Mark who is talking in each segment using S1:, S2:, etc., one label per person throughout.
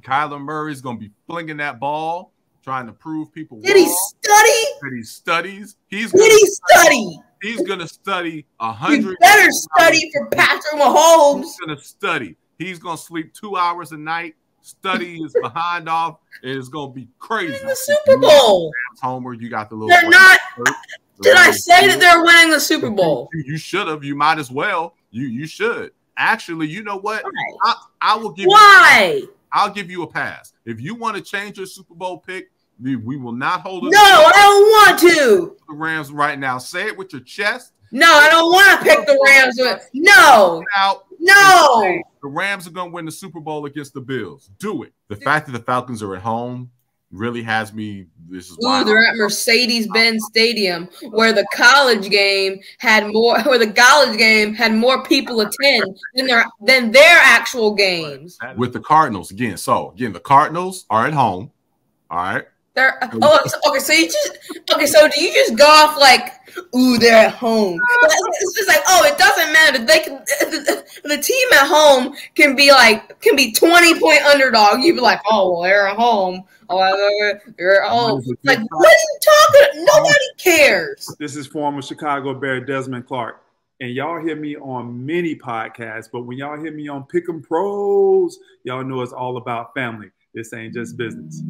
S1: Kyler Murray's going to be flinging that ball, trying to prove people
S2: Did he study?
S1: That he studies.
S2: Did he study?
S1: He's going to study 100.
S2: He better study for Patrick Mahomes.
S1: He's going to study. He's going to sleep 2 hours a night, study his behind off, and it's going to be crazy.
S2: Winning the Super Bowl.
S1: Homer, you got the little.
S2: They're not. Did I say that they're winning the Super Bowl?
S1: You should have. You might as well. You should. Actually, you know what?
S2: Why?
S1: I will give.
S2: Why?
S1: I'll give you a pass. If you want to change your Super Bowl pick, we will not hold it.
S2: No, I don't want to.
S1: The Rams right now. Say it with your chest.
S2: No, I don't want to pick the Rams. No. No.
S1: The Rams are going to win the Super Bowl against the Bills. Do it. The fact that the Falcons are at home really has me. This is why
S2: they're at Mercedes-Benz Stadium, where the college game had more. Where the college game had more people attend than their actual games.
S1: With the Cardinals again. So again, the Cardinals are at home. All right.
S2: Okay. So do you just go off like, ooh, they're at home? It's just like, oh, it doesn't matter. They can. The team at home can be 20-point underdog. You'd be like, oh, well, they're at home. Oh, they're at home. Like, what are you talking? Nobody cares.
S3: This is former Chicago Bear Desmond Clark, and y'all hear me on many podcasts, but when y'all hear me on Pick'em Pros, y'all know it's all about family. This ain't just business.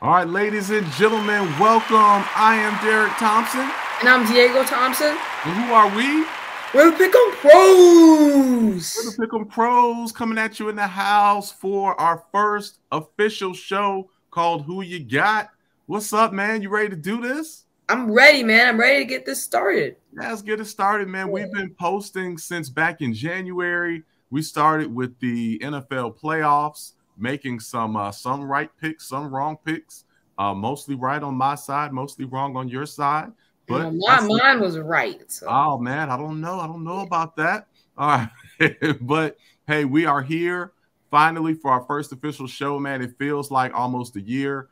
S1: All right, ladies and gentlemen, welcome. I am Derrick Thompson.
S2: And I'm Diego Thompson.
S1: And who are we?
S2: We're the Pick'em Pros.
S1: We're the Pick'em Pros coming at you in the house for our first official show called Who You Got. What's up, man? You ready to do this?
S2: I'm ready, man. I'm ready to get this started.
S1: Yeah, let's get it started, man. We've been posting since back in January. We started with the NFL playoffs, making some right picks, some wrong picks, mostly right on my side, mostly wrong on your side. But
S2: mine was right. So.
S1: Oh man, I don't know about that. All right, but hey, we are here finally for our first official show, man. It feels like almost a year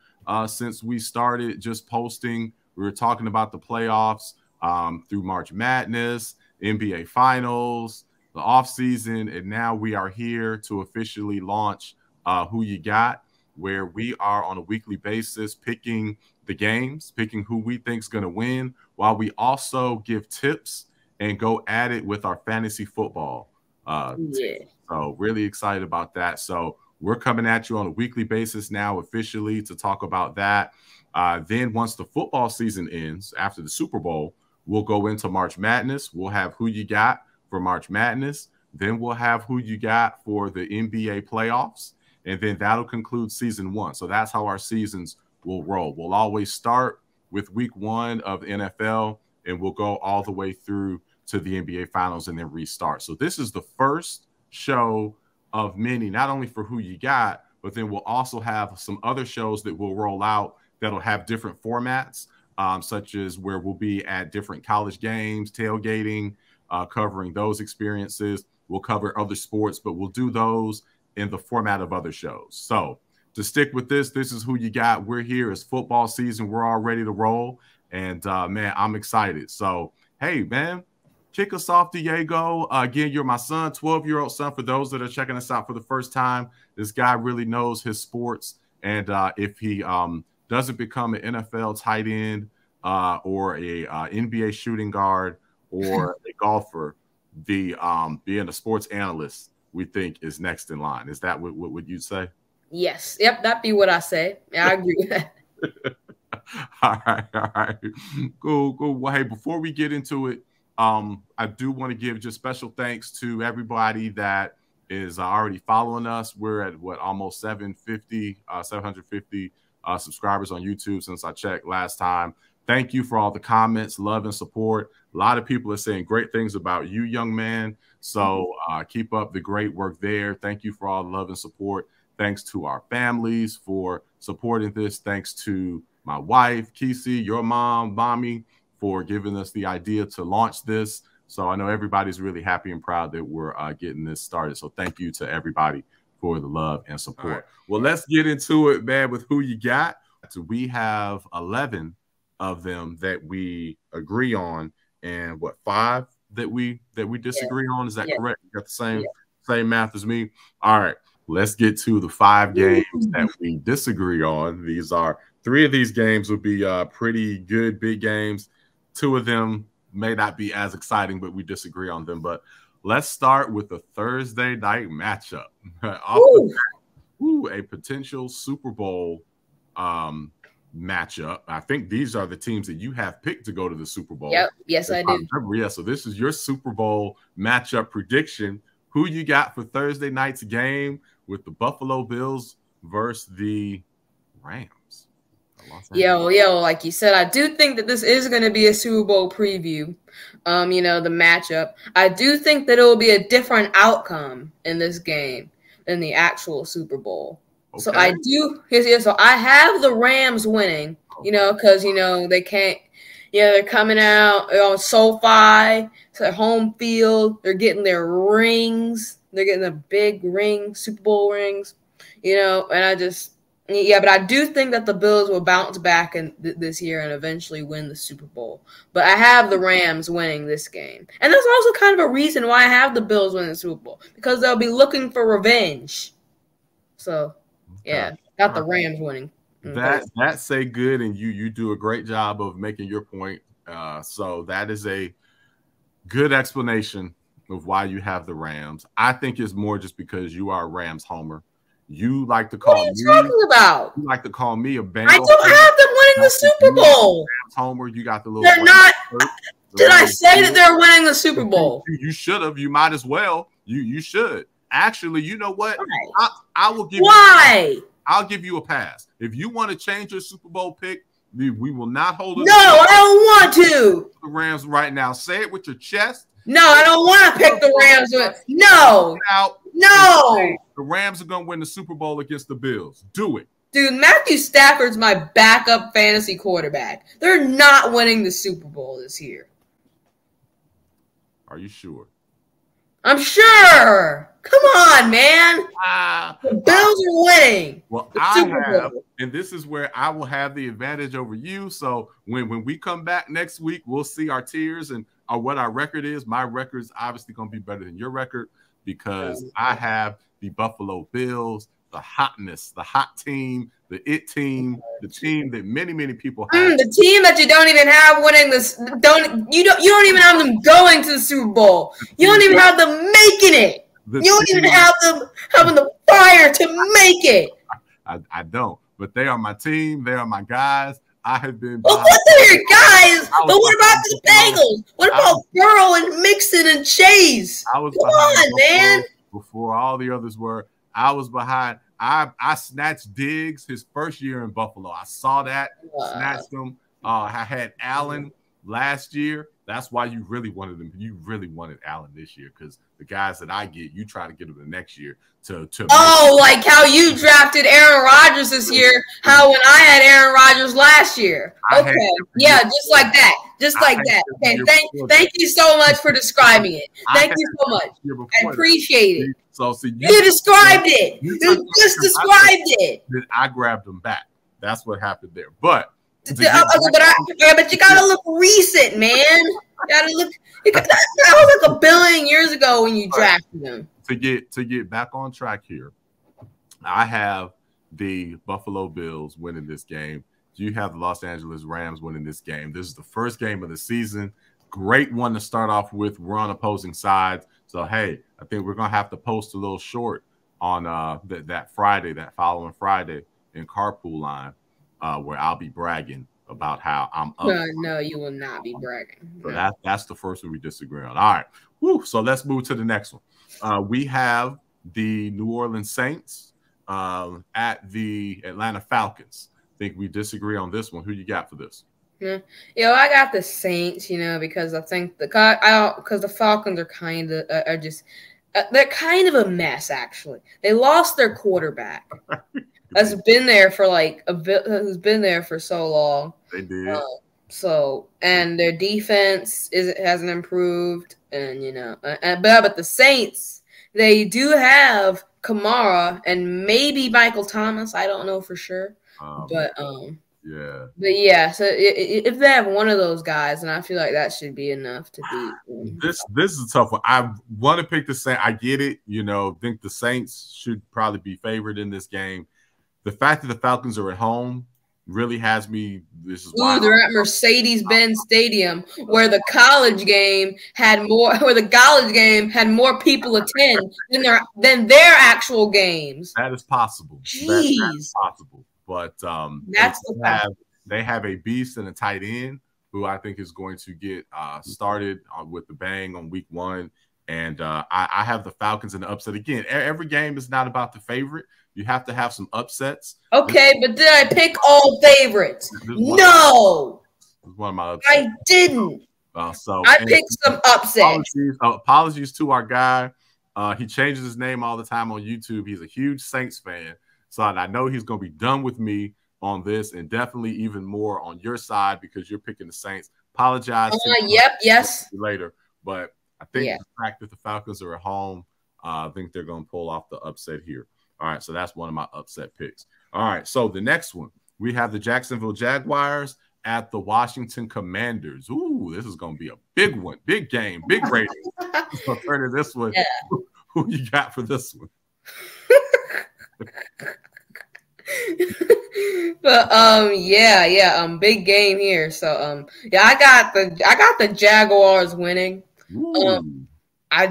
S1: since we started just posting. We were talking about the playoffs through March Madness, NBA Finals, the offseason, and now we are here to officially launch Who You Got, where we are on a weekly basis picking the games, picking who we think is going to win, while we also give tips and go at it with our fantasy football. So really excited about that. So we're coming at you on a weekly basis now officially to talk about that. Then once the football season ends, after the Super Bowl, we'll go into March Madness. We'll have Who You Got for March Madness. Then we'll have Who You Got for the NBA playoffs. And then that'll conclude season one. So that's how our seasons will roll. We'll always start with week one of the NFL, and we'll go all the way through to the NBA Finals and then restart. So this is the first show of many, not only for Who You Got, but then we'll also have some other shows that will roll out that'll have different formats, such as where we'll be at different college games, tailgating, covering those experiences. We'll cover other sports, but we'll do those in the format of other shows. So to stick with this is Who You Got. We're here. It's football season. We're all ready to roll. And, man, I'm excited. So, hey, man, kick us off, Diego. Again, you're my son, 12-year-old son. For those that are checking us out for the first time, this guy really knows his sports. And if he doesn't become an NFL tight end or a NBA shooting guard or a golfer, being a sports analyst, we think is next in line. Is that what you'd say?
S2: Yes. Yep. That'd be what I say. Yeah, I agree with that.
S1: All right. Cool. Well, hey, before we get into it, I do want to give just special thanks to everybody that is already following us. We're at what, almost 750 subscribers on YouTube since I checked last time. Thank you for all the comments, love, and support. A lot of people are saying great things about you, young man. So keep up the great work there. Thank you for all the love and support. Thanks to our families for supporting this. Thanks to my wife, Kesey, your mom, Mommy, for giving us the idea to launch this. So I know everybody's really happy and proud that we're getting this started. So thank you to everybody for the love and support. Right. Well, let's get into it, man, with who you got. So we have 11 of them that we agree on, and what, 5 that we disagree on? Is that correct? You got the same math as me. All right, let's get to the 5 games that we disagree on. These are 3 of these games will be pretty good big games. 2 of them may not be as exciting, but we disagree on them. But let's start with the Thursday night matchup. A potential Super Bowl matchup. I think these are the teams that you have picked to go to the Super Bowl.
S2: Yep. Yes, I do.
S1: Yeah, so this is your Super Bowl matchup prediction. Who you got for Thursday night's game with the Buffalo Bills versus the Rams?
S2: Yo, like you said, I do think that this is going to be a Super Bowl preview. The matchup. I do think that it will be a different outcome in this game than the actual Super Bowl. Okay. So I do. So I have the Rams winning. Because they can't. They're coming out on SoFi. It's their home field. They're getting their rings. They're getting the big ring, Super Bowl rings. And I just. But I do think that the Bills will bounce back this year and eventually win the Super Bowl. But I have the Rams winning this game. And that's also kind of a reason why I have the Bills winning the Super Bowl. Because they'll be looking for revenge. So, got the Rams winning.
S1: That's a good, and you do a great job of making your point. So that is a good explanation of why you have the Rams. I think it's more just because you are a Rams homer. You like to call me.
S2: What are you talking about?
S1: You like to call me a Bengals.
S2: I don't have them winning the Super Bowl.
S1: Homer, you got the little.
S2: They're not. Did I say that they're winning the Super Bowl?
S1: You should have. You might as well. You should. Actually, you know what? I will give.
S2: Why?
S1: I'll give you a pass. If you want to change your Super Bowl pick, we will not hold it.
S2: No, I don't want to.
S1: The Rams right now. Say it with your chest.
S2: No, I don't want to pick the Rams. No. No.
S1: The Rams are going to win the Super Bowl against the Bills. Do it.
S2: Dude, Matthew Stafford's my backup fantasy quarterback. They're not winning the Super Bowl this year.
S1: Are you sure?
S2: I'm sure. Come on, man. The Bills are winning.
S1: Well, I have, and this is where I will have the advantage over you. So when we come back next week, we'll see our tiers and what our record is. My record is obviously going to be better than your record because I have the Buffalo Bills, the hotness, the hot team, the it team, the team that many, many people have.
S2: The team that you don't even have winning this. You don't even have them going to the Super Bowl. You don't even have them making it. You don't even have them having the fire to make it.
S1: I don't. But they are my team. They are my guys. I have been.
S2: Well, what are your guys? But what about the Bengals? What about Burrow and Mixon and Chase?
S1: Come
S2: on, man.
S1: Before all the others were, I was behind. I snatched Diggs his first year in Buffalo. I saw that. Snatched him. I had Allen last year. That's why you really wanted him. You really wanted Allen this year because the guys that I get, you try to get them the next year to
S2: like how you drafted Aaron Rodgers this year, how when I had Aaron Rodgers last year. Okay. Just like that. Just like that. Okay. Thank you so much for describing it. Thank you so much. I appreciate it.
S1: So
S2: you described it. You just described it.
S1: I grabbed them back. That's what happened there. But
S2: you gotta look recent, man. You gotta look. That was like a billion years ago when you drafted them.
S1: To get back on track here, I have the Buffalo Bills winning this game. You have the Los Angeles Rams winning this game. This is the first game of the season. Great one to start off with. We're on opposing sides. So, hey, I think we're going to have to post a little short on that Friday, that following Friday in Carpool Line where I'll be bragging about how I'm up.
S2: No, you will not be bragging.
S1: So that's the first one we disagree on. All right. Woo. So let's move to the next one. We have the New Orleans Saints at the Atlanta Falcons. I think we disagree on this one. Who you got for this?
S2: Yeah, I got the Saints, because I think because the Falcons are they're kind of a mess. Actually, they lost their quarterback. Has been there for has been there for so long.
S1: They did.
S2: And their defense hasn't improved, but the Saints, they do have Kamara and maybe Michael Thomas. I don't know for sure, but yeah. So if they have one of those guys, then I feel like that should be enough to beat.
S1: This is a tough one. I want to pick the Saints. I get it. Think the Saints should probably be favored in this game. The fact that the Falcons are at home really has me. This is why
S2: they're at Mercedes-Benz Stadium, where the college game had more people attend than their actual games.
S1: That is possible.
S2: Jeez.
S1: That is possible. But they have a beast and a tight end who I think is going to get started with the bang on week 1. And I have the Falcons in the upset. Again, every game is not about the favorite. You have to have some upsets.
S2: Okay, but did I pick all favorites? No.
S1: This is one of my upsets.
S2: I didn't.
S1: I
S2: picked some upsets.
S1: Apologies to our guy. He changes his name all the time on YouTube. He's a huge Saints fan. So I know he's going to be done with me on this, and definitely even more on your side because you're picking the Saints. Apologize.
S2: Yes.
S1: Later. But I think the fact that the Falcons are at home, I think they're going to pull off the upset here. All right, so that's one of my upset picks. All right, so the next one, we have the Jacksonville Jaguars at the Washington Commanders. Ooh, this is going to be a big one. Big game, big rating. So turn to this one. Yeah. Who you got for this one?
S2: But big game here. So I got the Jaguars winning. I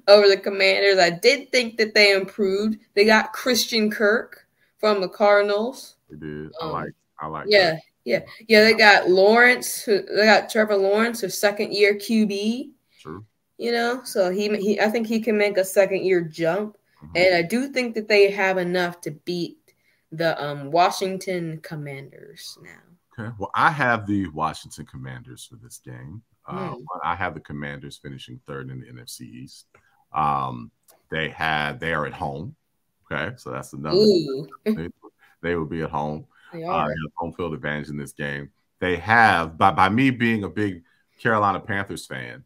S2: over the Commanders. I did think that they improved. They got Christian Kirk from the Cardinals.
S1: They did. I like.
S2: Yeah. They got Lawrence. They got Trevor Lawrence, their second-year QB.
S1: True.
S2: So I think he can make a second-year jump, and I do think that they have enough to beat the Washington Commanders now.
S1: Okay. Well, I have the Washington Commanders for this game. I have the Commanders finishing third in the NFC East. They are at home. Okay, so that's another. They will be at home. They have home field advantage in this game. They have, by me being a big Carolina Panthers fan,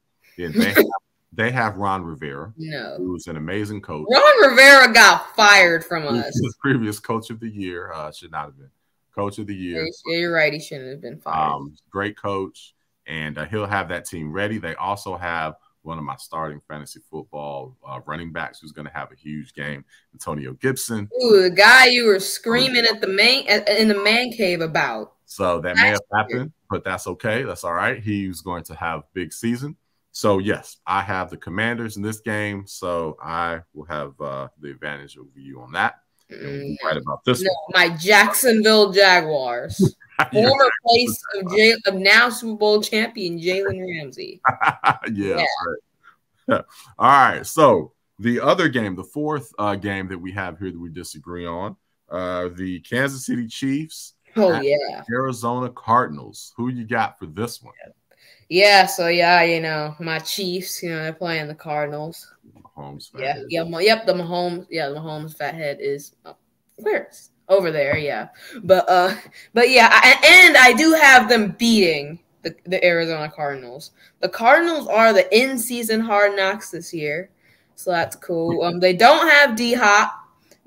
S1: they have Ron Rivera, who's an amazing coach.
S2: Ron Rivera got fired from us.
S1: His previous coach of the year should not have been coach of the year.
S2: Yeah, you're right. He shouldn't have been fired.
S1: Great coach. And he'll have that team ready. They also have one of my starting fantasy football running backs who's going to have a huge game, Antonio Gibson.
S2: Ooh, the guy you were screaming in the man cave about.
S1: So that may have happened, but that's okay. That's all right. He's going to have a big season. So, yes, I have the Commanders in this game. So I will have the advantage over you on that. And we'll right about this one.
S2: My Jacksonville Jaguars. Former place of now Super Bowl champion Jalen Ramsey.
S1: Yeah. Right. All right. So the other game, the fourth game that we have here that we disagree on, the Kansas City Chiefs. Arizona Cardinals. Who you got for this one?
S2: Yeah. So my Chiefs. They're playing the Cardinals.
S1: Mahomes. Fathead.
S2: The Mahomes. Yeah, the Mahomes fathead is where's over there. Yeah, but I do have them beating the Arizona Cardinals. The Cardinals are the in-season Hard Knocks this year, so that's cool. They don't have D-Hop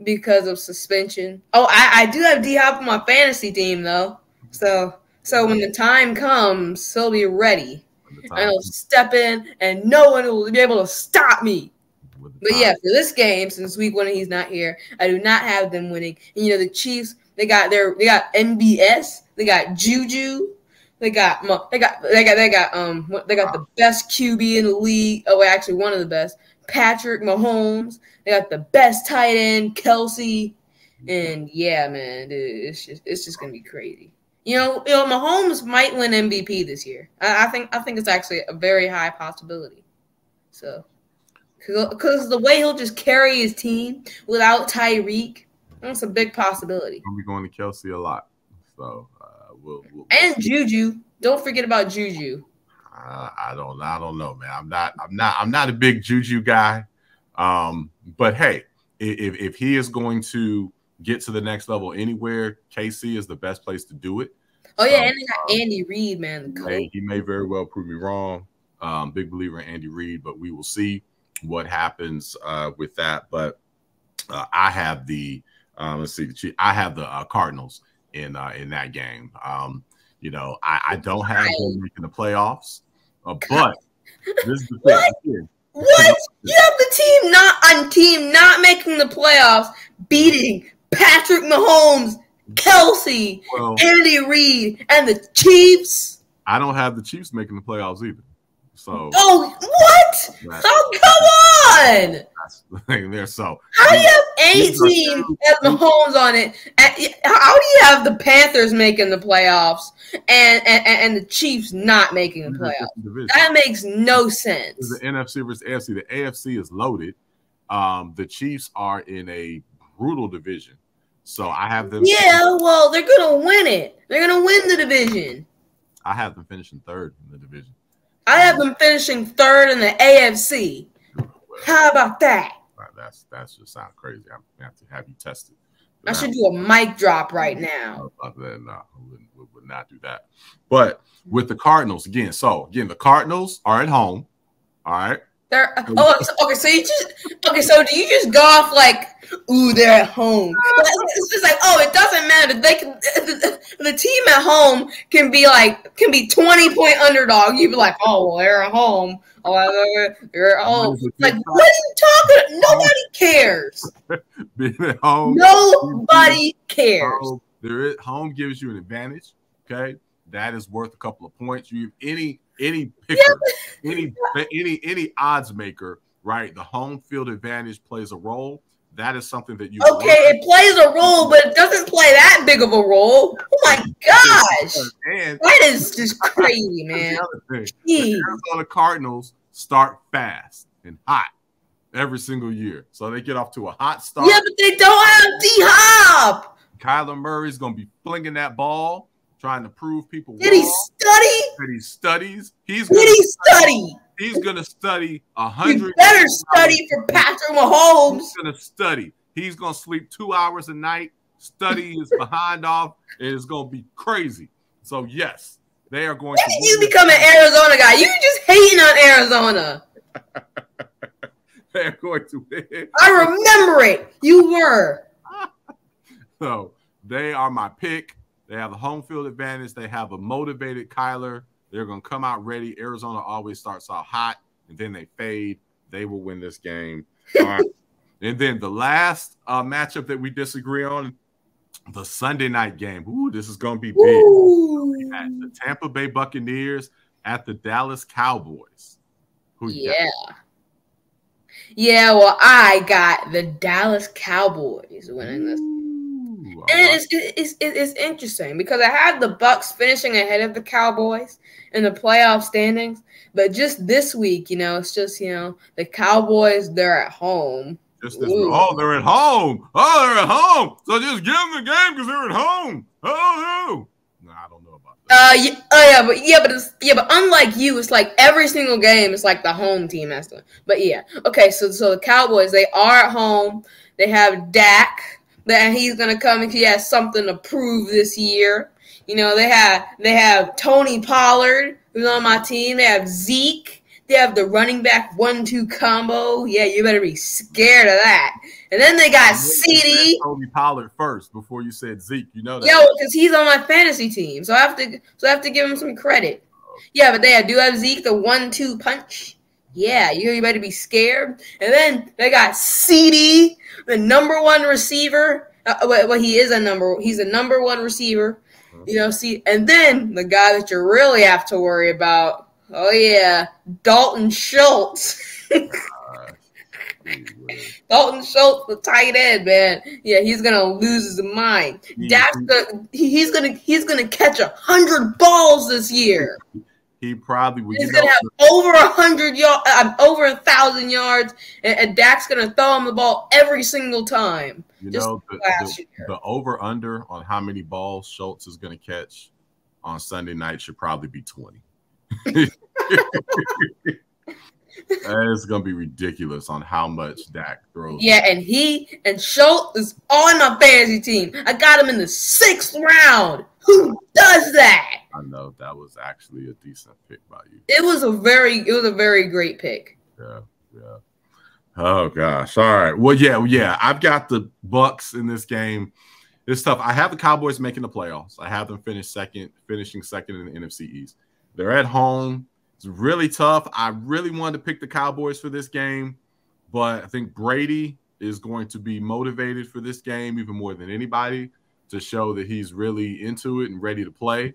S2: because of suspension. Oh, I do have D-Hop on my fantasy team though, so when the time comes, he'll be ready. And he'll step in, and no one will be able to stop me. But yeah, for this game, since week 1 he's not here, I do not have them winning. And the Chiefs, they got MBS, they got Juju, they got the best QB in the league. Oh, actually, one of the best, Patrick Mahomes. They got the best tight end, Kelsey, and yeah, man, it's just gonna be crazy. Mahomes might win MVP this year. I think it's actually a very high possibility. So. Because the way he'll just carry his team without Tyreek, that's a big possibility.
S1: We'll be going to Kelsey a lot. So
S2: and Juju. Don't forget about Juju.
S1: I don't know, man. I'm not a big Juju guy. But hey, if he is going to get to the next level anywhere, KC is the best place to do it.
S2: Oh yeah, and they got Andy Reid, man.
S1: He may very well prove me wrong. Big believer in Andy Reid, but we will see what happens with that. But I have the I have the Cardinals in that game. I don't have them making the playoffs, but this is the thing.
S2: What? You have the team not making the playoffs, beating Patrick Mahomes, Kelsey, Andy Reid, and the Chiefs.
S1: I don't have the Chiefs making the playoffs either. So
S2: what? Come on!
S1: That's the thing there. So
S2: how do you have any team that Mahomes on it? How do you have the Panthers making the playoffs and the Chiefs not making the playoffs? That makes no sense.
S1: The NFC versus AFC. The AFC is loaded. The Chiefs are in a brutal division. So I have them.
S2: Yeah, well, they're gonna win it. They're gonna win the division.
S1: I have them finishing third in the division.
S2: I have them finishing third in the AFC. How about that?
S1: That's just sound crazy. I have to have you tested.
S2: I should do a mic drop right now.
S1: No, we would not do that. But with the Cardinals again, the Cardinals are at home. All right.
S2: So do you just go off like, ooh, they're at home? It's just like, it doesn't matter. They can the team at home can be 20-point underdog. You'd be like, they're at home. They're at home. Like, what are you talking? Nobody cares.
S1: Being at home.
S2: Nobody cares.
S1: Home gives you an advantage. Okay, that is worth a couple of points. You any picker, any odds maker, right? The home field advantage plays a role. That is something that you
S2: it plays a role, but it doesn't play that big of a role. Oh my gosh, that is just crazy, man.
S1: The Arizona Cardinals start fast and hot every single year, so they get off to a hot start.
S2: Yeah, but they don't have D-Hop.
S1: Kyler Murray's gonna be flinging that ball, trying to prove people wrong.
S2: Did he study?
S1: That he studies.
S2: He's gonna study
S1: 100.
S2: He better study for Patrick Mahomes.
S1: He's gonna study. He's gonna sleep 2 hours a night. Study his behind off. It is gonna be crazy. So yes, they are going.
S2: When did you become an Arizona guy? You just hating on Arizona.
S1: They're going to win.
S2: I remember it. You were.
S1: So they are my pick. They have a home field advantage. They have a motivated Kyler. They're going to come out ready. Arizona always starts out hot, and then they fade. They will win this game. All right. And then the last matchup that we disagree on, the Sunday night game. Ooh, this is going to be big.
S2: Ooh.
S1: At the Tampa Bay Buccaneers at the Dallas Cowboys.
S2: Yeah, well, I got the Dallas Cowboys winning this. And it's interesting because I had the Bucs finishing ahead of the Cowboys in the playoff standings, but just this week, it's just the Cowboys, they're at home.
S1: They're at home. They're at home. So just give them the game because they're at home. No, I don't know about that.
S2: But unlike you, it's like every single game is like the home team has to. But yeah, okay. So the Cowboys, they are at home. They have Dak. That he's gonna come and he has something to prove this year. They have Tony Pollard, who's on my team. They have Zeke. They have the running back 1-2 combo. Yeah, you better be scared of that. And then they got CD.
S1: Tony Pollard first before you said Zeke. You know that.
S2: Yeah, because he's on my fantasy team, so I have to give him some credit. Yeah, but they do have Zeke, the 1-2 punch. Yeah, you better be scared. And then they got CD, the number one receiver. He's a number one receiver. And then the guy that you really have to worry about. Oh yeah, Dalton Schultz. Dalton Schultz, the tight end, man. Yeah, he's gonna lose his mind. He's gonna catch 100 balls this year.
S1: He probably will.
S2: He's gonna have over 100 yards, over 1,000 yards, and Dak's gonna throw him the ball every single time.
S1: You know, the over under on how many balls Schultz is gonna catch on Sunday night should probably be 20. It's gonna be ridiculous on how much Dak throws.
S2: Yeah, and Schultz is on my fantasy team. I got him in the 6th round. Who does that?
S1: I know that was actually a decent pick by you.
S2: It was a very great pick.
S1: Yeah. Oh gosh. All right. Well, yeah. I've got the Bucs in this game. It's tough. I have the Cowboys making the playoffs. I have them finishing second in the NFC East. They're at home. It's really tough. I really wanted to pick the Cowboys for this game, but I think Brady is going to be motivated for this game even more than anybody to show that he's really into it and ready to play.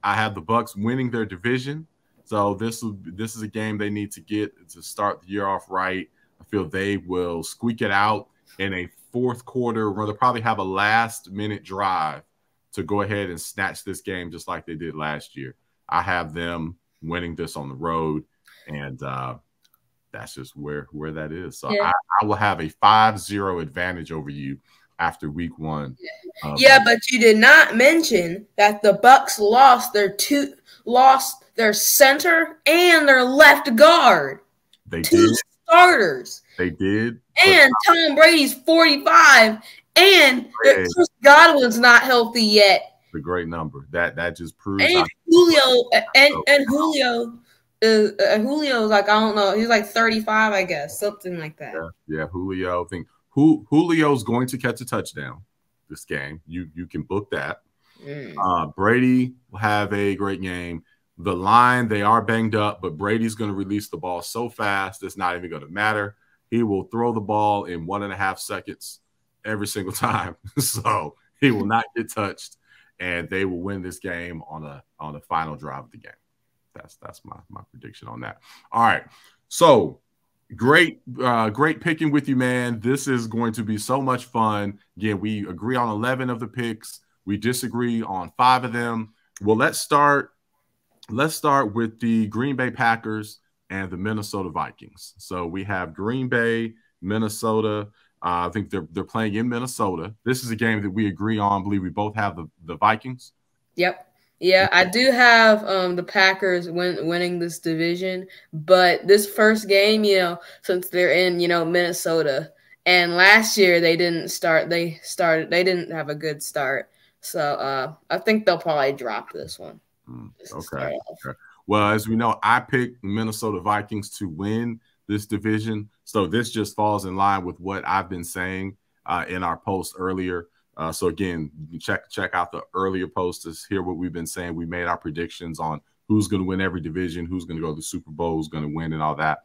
S1: I have the Bucs winning their division, so this is a game they need to get to start the year off right. I feel they will squeak it out in a fourth quarter where they'll probably have a last-minute drive to go ahead and snatch this game just like they did last year. I have them winning this on the road, and that's just where that is. So yeah. I will have a 5-0 advantage over you after week 1.
S2: Yeah, but you did not mention that the Bucs lost their center and their left guard.
S1: They
S2: two
S1: did.
S2: Starters.
S1: They did.
S2: And Tom Brady's 45, and Chris Godwin's not healthy yet.
S1: A great number. That just proves.
S2: And Julio Julio's like, I don't know, he's like 35, I guess, something like that.
S1: Yeah, Julio. I think Julio's going to catch a touchdown this game. You can book that. Brady will have a great game. The line, they are banged up, but Brady's going to release the ball so fast it's not even going to matter. He will throw the ball in 1.5 seconds every single time, so he will not get touched. And they will win this game on a final drive of the game. That's my prediction on that. All right. So great picking with you, man. This is going to be so much fun. Again, we agree on 11 of the picks. We disagree on 5 of them. Well, let's start with the Green Bay Packers and the Minnesota Vikings. So we have Green Bay, Minnesota. I think they're playing in Minnesota. This is a game that we agree on. I believe we both have the Vikings.
S2: Yep. Yeah, I do have the Packers winning this division, but this first game, since they're in, Minnesota, and last year they didn't have a good start. So I think they'll probably drop this one.
S1: Okay. Well, as we know, I picked Minnesota Vikings to win this division. So this just falls in line with what I've been saying in our post earlier. So again, check out the earlier posts to hear what we've been saying. We made our predictions on who's going to win every division, who's going to go to the Super Bowl, who's going to win and all that.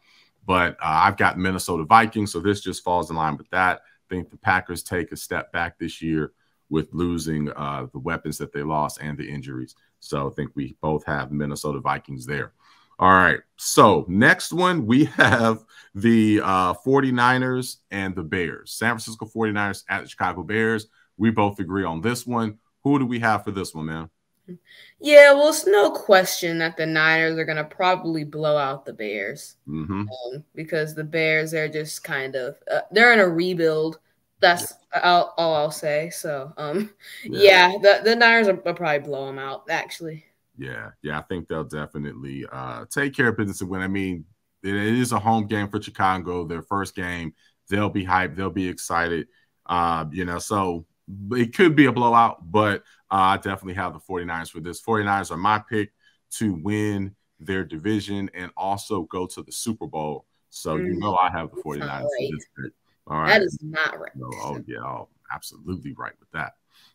S1: But I've got Minnesota Vikings, so this just falls in line with that. I think the Packers take a step back this year with losing the weapons that they lost and the injuries. So I think we both have Minnesota Vikings there. All right, so next one, we have the 49ers and the Bears. San Francisco 49ers at the Chicago Bears. We both agree on this one. Who do we have for this one, man?
S2: Yeah, well, it's no question that the Niners are going to probably blow out the Bears because the Bears are just kind of they're in a rebuild. That's all I'll say. So, the Niners will probably blow them out, actually.
S1: Yeah, I think they'll definitely take care of business and win. I mean, it is a home game for Chicago, their first game. They'll be hyped. They'll be excited, so it could be a blowout, but I definitely have the 49ers for this. 49ers are my pick to win their division and also go to the Super Bowl. So I have the 49ers for this pick. All right.
S2: That is not right.
S1: Absolutely right with that.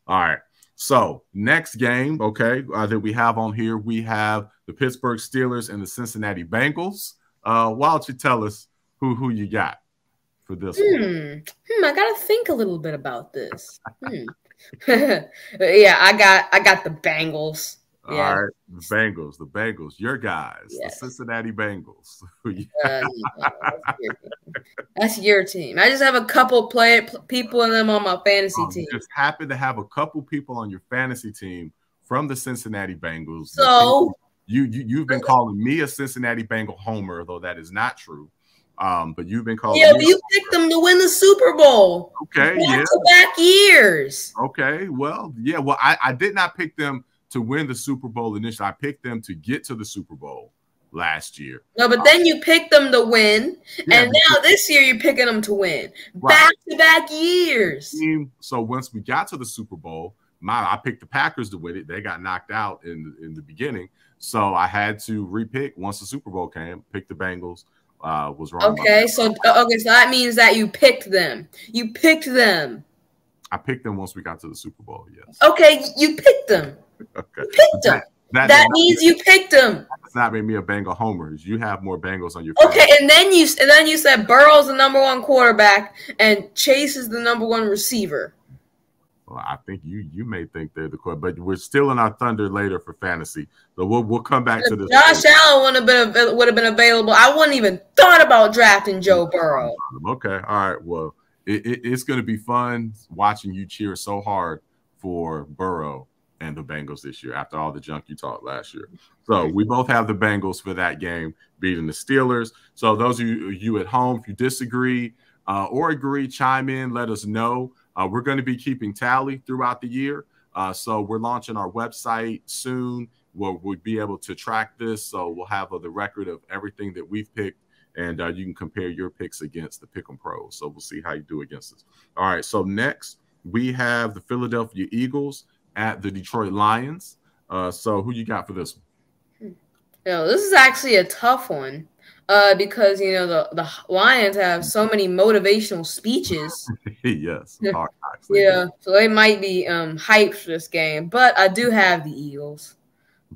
S1: All right. So next game, that we have on here, we have the Pittsburgh Steelers and the Cincinnati Bengals. Why don't you tell us who you got for this one?
S2: I gotta think a little bit about this. Yeah, I got the Bengals. Yeah.
S1: All right, the Bengals, your guys, the Cincinnati Bengals.
S2: That's your team. I just have a couple people in them on my fantasy team.
S1: You just happen to have a couple people on your fantasy team from the Cincinnati Bengals.
S2: So
S1: you've been calling me a Cincinnati Bengal homer, though that is not true. But you've been calling.
S2: Yeah, but you picked them to win the Super Bowl.
S1: Okay,
S2: back-to-back years.
S1: Okay, well, yeah, well, I did not pick them to win the Super Bowl initially. I picked them to get to the Super Bowl last year.
S2: No, but then you picked them to win, and now this year you're picking them to win. Back-to-back years.
S1: So once we got to the Super Bowl, I picked the Packers to win it. They got knocked out in the beginning, so I had to repick once the Super Bowl came. Pick the Bengals. Was wrong.
S2: Okay, so that means that you picked them. You picked them.
S1: I picked them once we got to the Super Bowl. Yes.
S2: Okay, you picked them.
S1: Okay.
S2: You picked them. That means you picked them.
S1: That's not made me a Bengal homer. You have more Bengals on your.
S2: Okay, and then you said Burrow's the #1 quarterback and Chase is the #1 receiver.
S1: Well, I think you may think they're the quarterback, but we're still in our thunder later for fantasy. So we'll come back to this.
S2: Josh Allen would have been available. I wouldn't even thought about drafting Joe Burrow.
S1: Okay, all right. Well, it's going to be fun watching you cheer so hard for Burrow and the Bengals this year after all the junk you talked last year. So we both have the Bengals for that game beating the Steelers. So those of you at home, if you disagree or agree, chime in, let us know. We're going to be keeping tally throughout the year. So we're launching our website soon. We'll be able to track this. So we'll have the record of everything that we've picked, and you can compare your picks against the Pick'em Pros. So we'll see how you do against us. All right. So next we have the Philadelphia Eagles at the Detroit Lions. So who you got for this one?
S2: This is actually a tough one. Because the Lions have so many motivational speeches.
S1: Yes.
S2: Yeah, so they might be hyped for this game, but I do have the Eagles.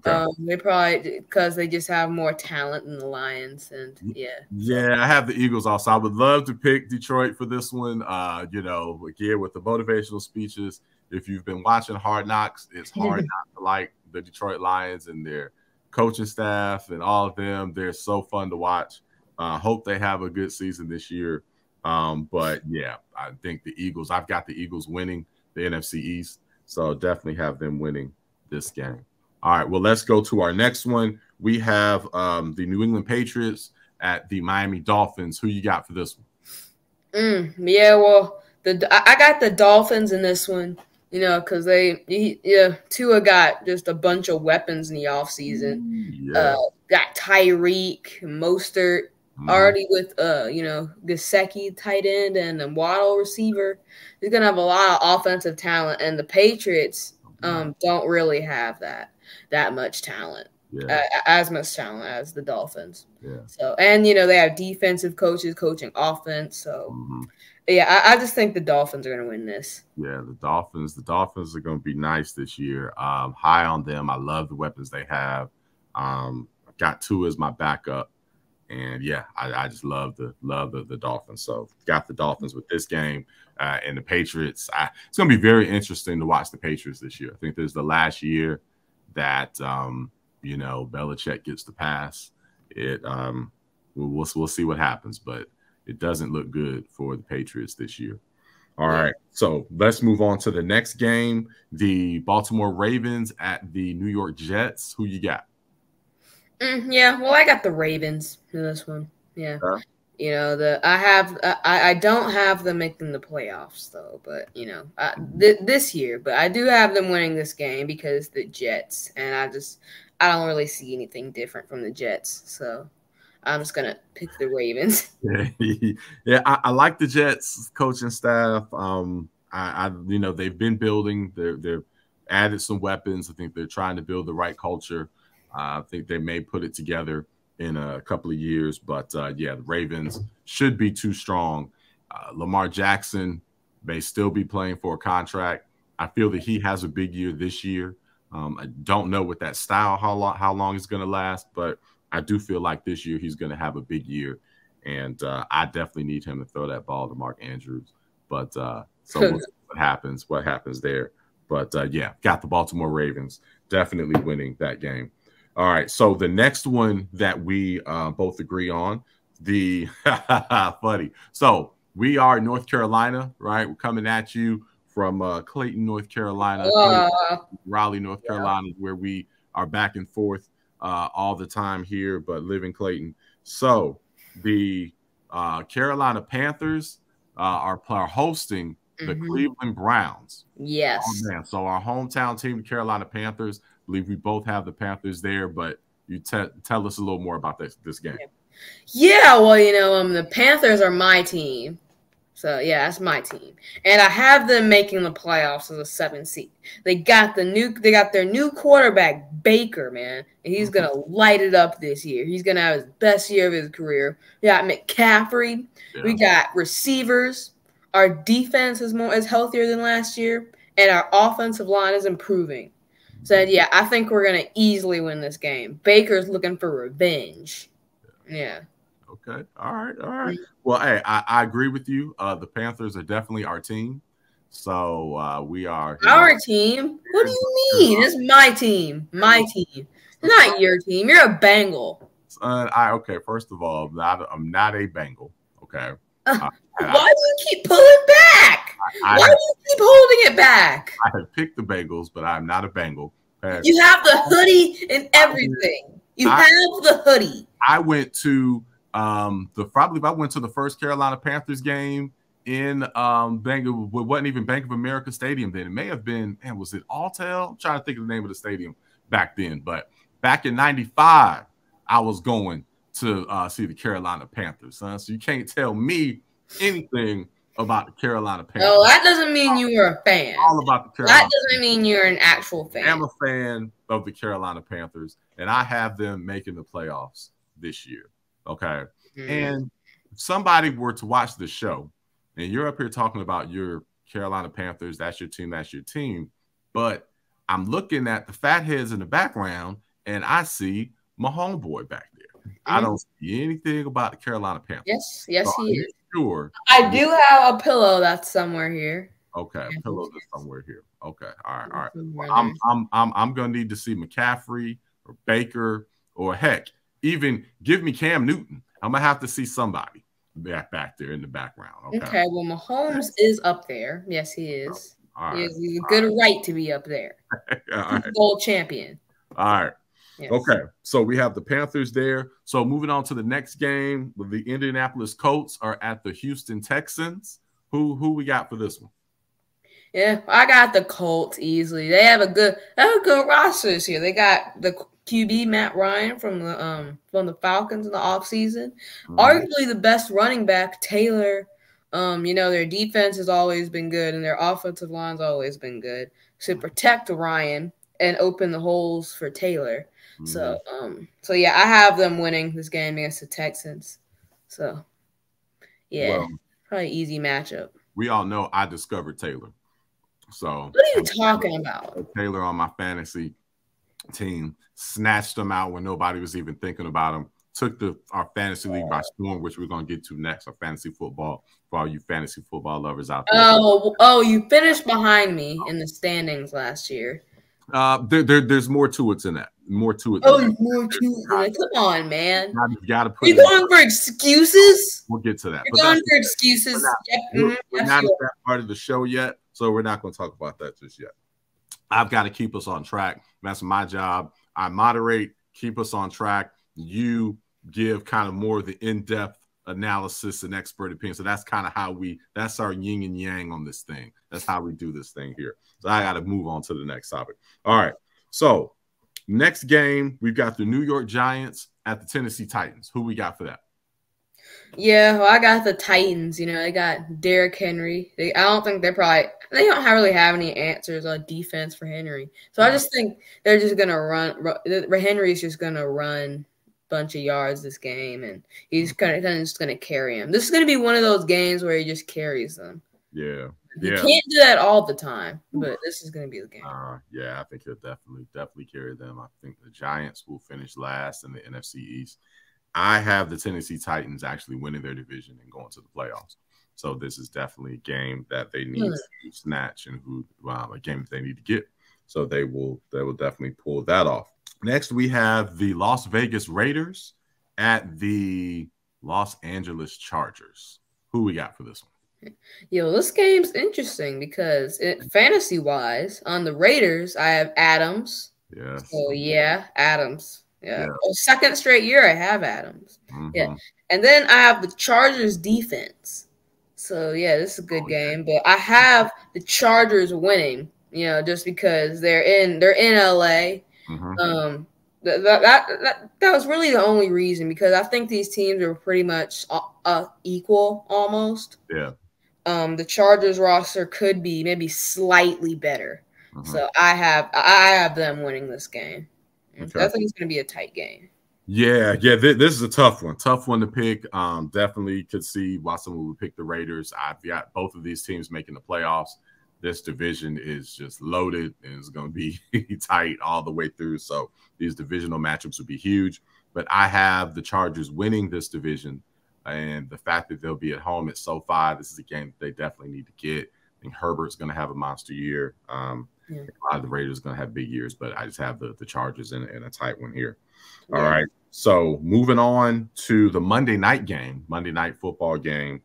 S2: Okay. They probably because they just have more talent than the Lions, and
S1: I have the Eagles also. I would love to pick Detroit for this one. Again with the motivational speeches. If you've been watching Hard Knocks, it's hard not to like the Detroit Lions and their coaching staff and all of them. They're so fun to watch. Hope they have a good season this year. But yeah, I think the Eagles, I've got the Eagles winning the NFC East. So definitely have them winning this game. All right, well, let's go to our next one. We have the New England Patriots at the Miami Dolphins. Who you got for this one?
S2: Well, I got the Dolphins in this one. Because Tua got just a bunch of weapons in the offseason. Got Tyreek, Mostert, already with Gesicki tight end and a Waddle receiver. He's gonna have a lot of offensive talent, and the Patriots don't really have that much talent. As much talent as the Dolphins. So they have defensive coaches coaching offense. So I just think the Dolphins are going to win this. Yeah,
S1: the Dolphins are going to be nice this year. High on them. I love the weapons they have. Got Tua as my backup, and I just love the Dolphins. So got the Dolphins with this game, and the Patriots. It's going to be very interesting to watch the Patriots this year. I think this is the last year that Belichick gets the pass. We'll see what happens, but it doesn't look good for the Patriots this year. All right, so let's move on to the next game. The Baltimore Ravens at the New York Jets. Who you got?
S2: Well, I got the Ravens in this one. I don't have them making the playoffs though, but this year. But I do have them winning this game because the Jets, and I don't really see anything different from the Jets, so I'm just gonna pick the Ravens.
S1: I like the Jets coaching staff. They've been building. They've added some weapons. I think they're trying to build the right culture. I think they may put it together in a couple of years, but the Ravens should be too strong. Lamar Jackson may still be playing for a contract. I feel that he has a big year this year. I don't know with that style how long it's going to last, but I do feel like this year he's going to have a big year, and I definitely need him to throw that ball to Mark Andrews. But so we'll see what happens there. But got the Baltimore Ravens definitely winning that game. All right, so the next one that we both agree on, the funny. So we are North Carolina, right? We're coming at you from Clayton, North Carolina, Raleigh, North Carolina, where we are back and forth. all the time here, but live in Clayton. So the Carolina Panthers are hosting the Cleveland Browns.
S2: Yes.
S1: Oh, man. So our hometown team, the Carolina Panthers, I believe we both have the Panthers there, but you tell us a little more about this game.
S2: Yeah, well, the Panthers are my team. So, yeah, that's my team. And I have them making the playoffs as a 7 seed. They got their new quarterback, Baker, man. And he's going to light it up this year. He's going to have his best year of his career. We got McCaffrey. Yeah. We got receivers. Our defense is healthier than last year. And our offensive line is improving. So, yeah, I think we're going to easily win this game. Baker's looking for revenge. Yeah.
S1: Okay. All right. Well, hey, I agree with you. The Panthers are definitely our team. So we are
S2: our team. What do you mean? It's my team. My team. It's not your team. You're a Bengal.
S1: Okay. First of all, I'm not a Bengal. Okay.
S2: Why do you keep pulling back? Why do you keep holding it back?
S1: I have picked the Bengals, but I'm not a Bengal.
S2: You have the hoodie and everything. You have the hoodie.
S1: I went to I went to the first Carolina Panthers game in wasn't even Bank of America Stadium then. It may have been, was it Alltel? I'm trying to think of the name of the stadium back then. But back in '95, I was going to see the Carolina Panthers, son. So you can't tell me anything about the Carolina Panthers.
S2: No, that doesn't mean you were a fan.
S1: All about the Carolina
S2: That doesn't mean you're an actual fan.
S1: I'm a fan of the Carolina Panthers, and I have them making the playoffs this year. Okay. And if somebody were to watch the show and you're up here talking about your Carolina Panthers, that's your team, but I'm looking at the fatheads in the background and I see my homeboy back there. I don't see anything about the Carolina Panthers.
S2: Yes, so he is.
S1: Sure.
S2: I do have a pillow that's somewhere here.
S1: Okay, a pillow that's somewhere here. Okay, all right. Well, I'm gonna need to see McCaffrey or Baker or heck, even give me Cam Newton. I'm gonna have to see somebody back there in the background.
S2: Okay. Well, Mahomes is up there. Yes, he is. All right. He's a good right to be up there. All right. Gold champion.
S1: All right. Yes. Okay. So we have the Panthers there. So moving on to the next game, the Indianapolis Colts are at the Houston Texans. Who we got for this one?
S2: Yeah, I got the Colts easily. They have a good roster this year. They got the QB Matt Ryan from the Falcons in the offseason. Arguably the best running back, Taylor. Their defense has always been good and their offensive line's always been good to protect Ryan and open the holes for Taylor. So yeah, I have them winning this game against the Texans. So yeah, probably easy matchup.
S1: We all know I discovered Taylor. So
S2: what are you talking about?
S1: Taylor on my fantasy team, snatched them out when nobody was even thinking about them. Took our fantasy league by storm, which we're going to get to next. Our fantasy football for all you fantasy football lovers out there.
S2: Oh, you finished behind me in the standings last year.
S1: There's more to it than that. More to it.
S2: More to it. Come on, man.
S1: You got to put.
S2: You're going for excuses.
S1: We'll get to that.
S2: You're going for excuses.
S1: We're not at that part of the show yet, so we're not going to talk about that just yet. I've got to keep us on track. That's my job. I moderate, keep us on track. You give kind of more of the in-depth analysis and expert opinion. So that's kind of that's our yin and yang on this thing. That's how we do this thing here. So I got to move on to the next topic. All right. So next game, we've got the New York Giants at the Tennessee Titans. Who we got for that?
S2: Yeah, well, I got the Titans. They got Derrick Henry. I don't think they don't really have any answers on defense for Henry. So I just think they're just gonna run. Henry's just gonna run a bunch of yards this game, and he's kind of just gonna carry them. This is gonna be one of those games where he just carries them.
S1: Yeah.
S2: You can't do that all the time, but this is gonna be the game.
S1: Yeah, I think he'll definitely carry them. I think the Giants will finish last in the NFC East. I have the Tennessee Titans actually winning their division and going to the playoffs. So this is definitely a game that they need to snatch and a game that they need to get. So they will definitely pull that off. Next, we have the Las Vegas Raiders at the Los Angeles Chargers. Who we got for this one?
S2: This game's interesting because fantasy-wise, on the Raiders, I have Adams.
S1: Yes.
S2: So, yeah, Adams. Yeah. Second straight year I have Adams.
S1: Mm-hmm.
S2: Yeah. And then I have the Chargers defense. So yeah, this is a good game. But I have the Chargers winning, just because they're in LA.
S1: Mm-hmm.
S2: That was really the only reason, because I think these teams are pretty much equal almost.
S1: Yeah.
S2: The Chargers roster could be maybe slightly better.
S1: Mm-hmm.
S2: So I have them winning this game.
S1: Okay.
S2: I think it's going to be a tight game.
S1: Yeah. This is a tough one to pick. Definitely could see why someone would pick the Raiders. I've got both of these teams making the playoffs. This division is just loaded and it's going to be tight all the way through. So these divisional matchups would be huge. But I have the Chargers winning this division, and the fact that they'll be at home at SoFi, this is a game that they definitely need to get. I think Herbert's going to have a monster year. A lot of the Raiders are going to have big years, but I just have the Chargers in a tight one here. All right. So moving on to the Monday night football game,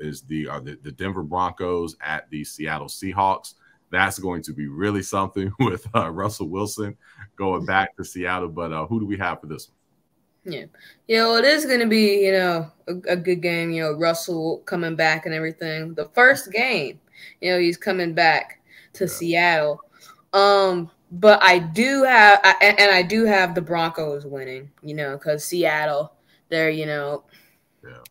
S1: is the Denver Broncos at the Seattle Seahawks. That's going to be really something with Russell Wilson going back to Seattle. But who do we have for this one?
S2: Well, it is going to be, a good game. Russell coming back and everything. The first game, he's coming back to Seattle. But I do have the Broncos winning, because Seattle, they're,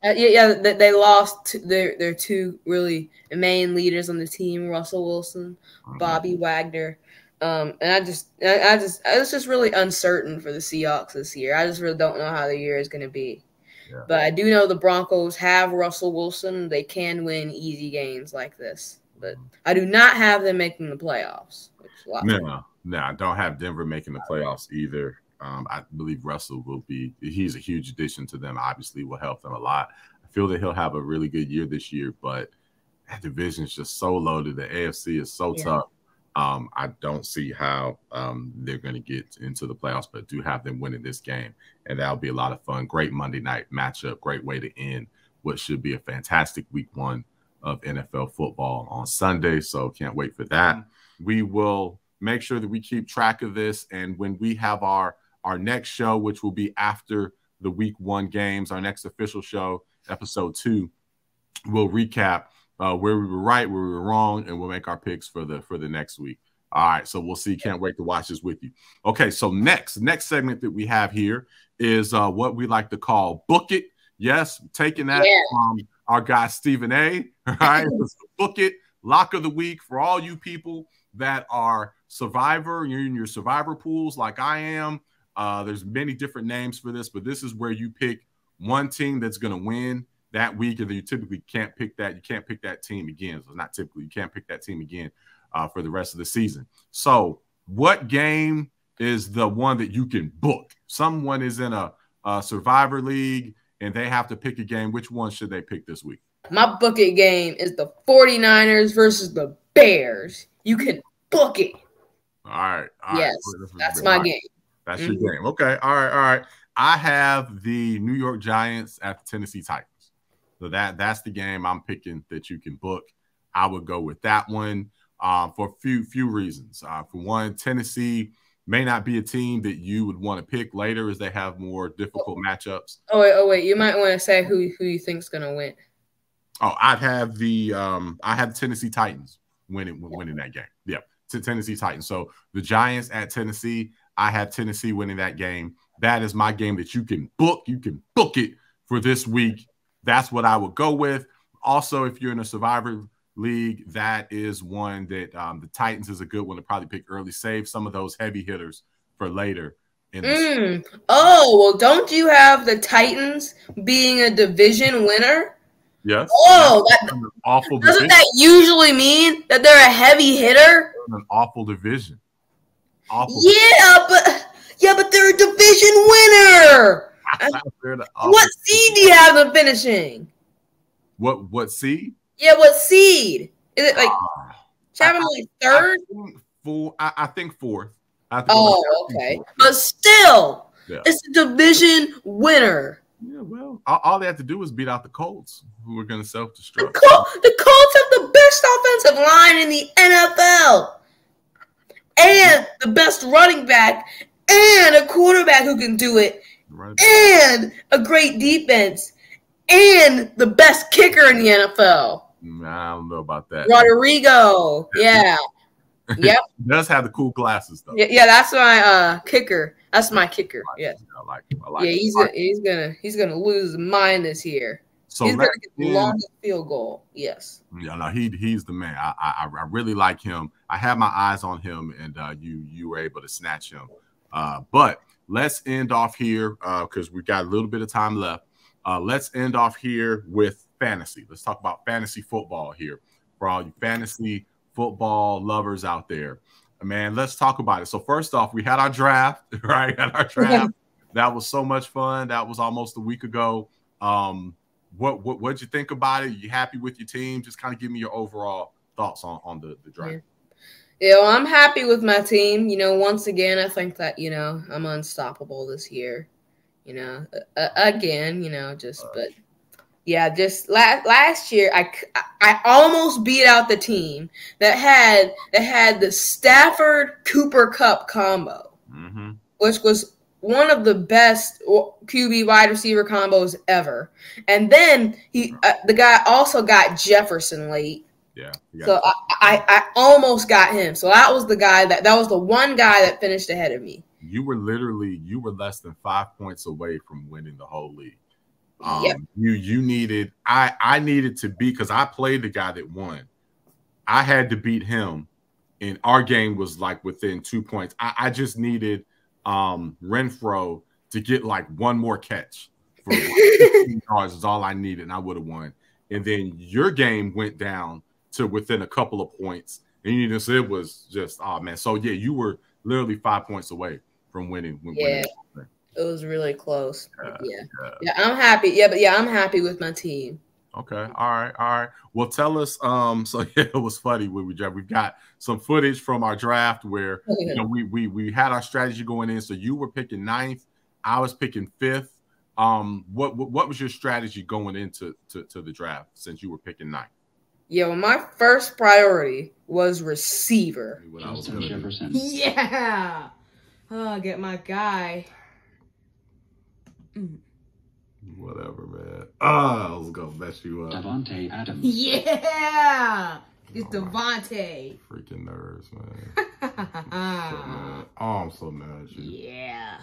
S2: they lost their two really main leaders on the team, Russell Wilson, Bobby Wagner. And it's just really uncertain for the Seahawks this year. I just really don't know how the year is going to be. Yeah. But I do know the Broncos have Russell Wilson. They can win easy games like this. But I do not have them making the playoffs.
S1: No, I don't have Denver making the playoffs either. I believe Russell he's a huge addition to them, obviously will help them a lot. I feel that he'll have a really good year this year, but that division is just so loaded. The AFC is so tough. I don't see how they're going to get into the playoffs, but do have them winning this game, and that'll be a lot of fun. Great Monday night matchup, great way to end what should be a fantastic week one of NFL football on Sunday, so can't wait for that. We will make sure that we keep track of this, and when we have our next show, which will be after the week one games, our next official show, episode 2, we'll recap where we were right, where we were wrong, and we'll make our picks for the next week. All right, so we'll see. Can't wait to watch this with you. Okay, so next segment that we have here is what we like to call Book It. Yes, taking that from our guy Stephen A. All right, Book It, lock of the week for all you people that are Survivor. You're in your Survivor pools like I am. There's many different names for this, but this is where you pick one team that's going to win that week, and then you typically can't pick that. You can't pick that team again. So not typically, you can't pick that team again for the rest of the season. So what game is the one that you can book? Someone is in a Survivor league and they have to pick a game. Which one should they pick this week?
S2: My book it game is the 49ers versus the Bears. You can book it.
S1: All right.
S2: Yes, that's my game.
S1: That's your game. Okay. All right. I have the New York Giants at the Tennessee Titans. So that's the game I'm picking that you can book. I would go with that one for a few reasons. For one, Tennessee may not be a team that you would want to pick later as they have more difficult matchups.
S2: Oh wait. You might want to say who you think's going to win.
S1: Oh, I have the Tennessee Titans winning that game. Yeah, to Tennessee Titans. So the Giants at Tennessee, I have Tennessee winning that game. That is my game that you can book. You can book it for this week. That's what I would go with. Also, if you're in a Survivor league, that is one that the Titans is a good one to probably pick early. Save some of those heavy hitters for later.
S2: Oh, well, don't you have the Titans being a division winner?
S1: Yes.
S2: Oh,
S1: an awful
S2: doesn't
S1: division.
S2: that usually mean that they're a heavy hitter?
S1: An awful division. Awful.
S2: Yeah, but they're a division winner. What seed do you have them finishing?
S1: What seed?
S2: Yeah, what seed? Is it like third?
S1: I think fourth.
S2: Okay. But still, it's a division winner.
S1: Yeah, well, all they have to do is beat out the Colts, who are going to self-destruct.
S2: The Colts have the best offensive line in the NFL and the best running back and a quarterback who can do it, and a great defense, and the best kicker in the NFL.
S1: I don't know about that.
S2: Rodrigo. Yeah. Yep.
S1: He does have the cool glasses though.
S2: Yeah, that's my kicker. That's my kicker. Yeah.
S1: I like him.
S2: He's gonna lose his mind this year.
S1: So
S2: he's gonna get the longest field goal. Yes.
S1: Yeah, no, he's the man. I really like him. I had my eyes on him, and you were able to snatch him. But let's end off here because we got a little bit of time left. Let's end off here with fantasy. Let's talk about fantasy football here for all you fantasy football lovers out there. Man, let's talk about it. So first off, we had our draft, right? That was so much fun. That was almost a week ago. What'd you think about it? You happy with your team? Just kind of give me your overall thoughts on the draft.
S2: Yeah, well, I'm happy with my team. Once again, I think that, I'm unstoppable this year. Again, but yeah, just last year, I almost beat out the team that had the Stafford Cooper Kupp combo, which was one of the best QB wide receiver combos ever. And then the guy also got Jefferson late.
S1: Yeah.
S2: So I almost got him. So that was the guy that was the one guy that finished ahead of me.
S1: You were less than 5 points away from winning the whole league.
S2: Yep.
S1: You needed I needed to beat because I played the guy that won. I had to beat him, and our game was like within 2 points. I just needed Renfro to get like one more catch for 15 yards is all I needed, and I would have won. And then your game went down to within a couple of points, and it was just man. So yeah, you were literally 5 points away from winning.
S2: It was really close. Yeah, I'm happy. Yeah, I'm happy with my team.
S1: Okay, all right. Well, tell us. So yeah, it was funny when we draft. We've got some footage from our draft where we had our strategy going in. So you were picking 9th, I was picking 5th. What was your strategy going into the draft since you were picking 9th?
S2: Yeah, well, my first priority was receiver. Yeah. Oh, get my guy.
S1: Whatever, man. I was gonna mess you up.
S4: Davante Adams.
S2: Yeah, it's Davante.
S1: Freaking nerves, man. I'm so mad at you.
S2: Yeah,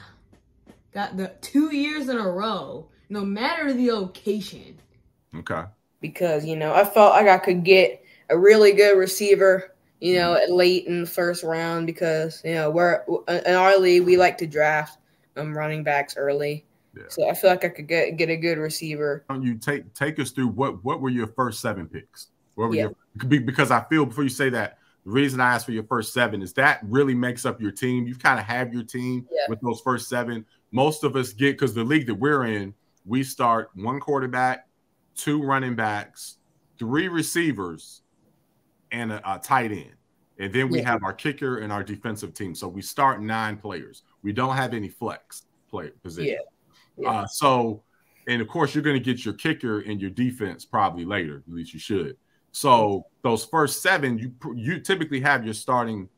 S2: got the 2 years in a row, no matter the location.
S1: Okay.
S2: Because I felt like I could get a really good receiver, late in the first round because we're in our league we like to draft running backs early. Yeah. So I feel like I could get a good receiver.
S1: You take us through what were your first 7 picks? Because I feel before you say that, the reason I asked for your first 7 is that really makes up your team. You kind of have your team with those first 7. Most of us get, because the league that we're in, we start 1 quarterback, 2 running backs, 3 receivers, and a tight end. And then we have our kicker and our defensive team. So we start 9 players. We don't have any flex play position.
S2: Yeah.
S1: So, and of course, you're going to get your kicker and your defense probably later. At least you should. So those first 7, you typically have your starting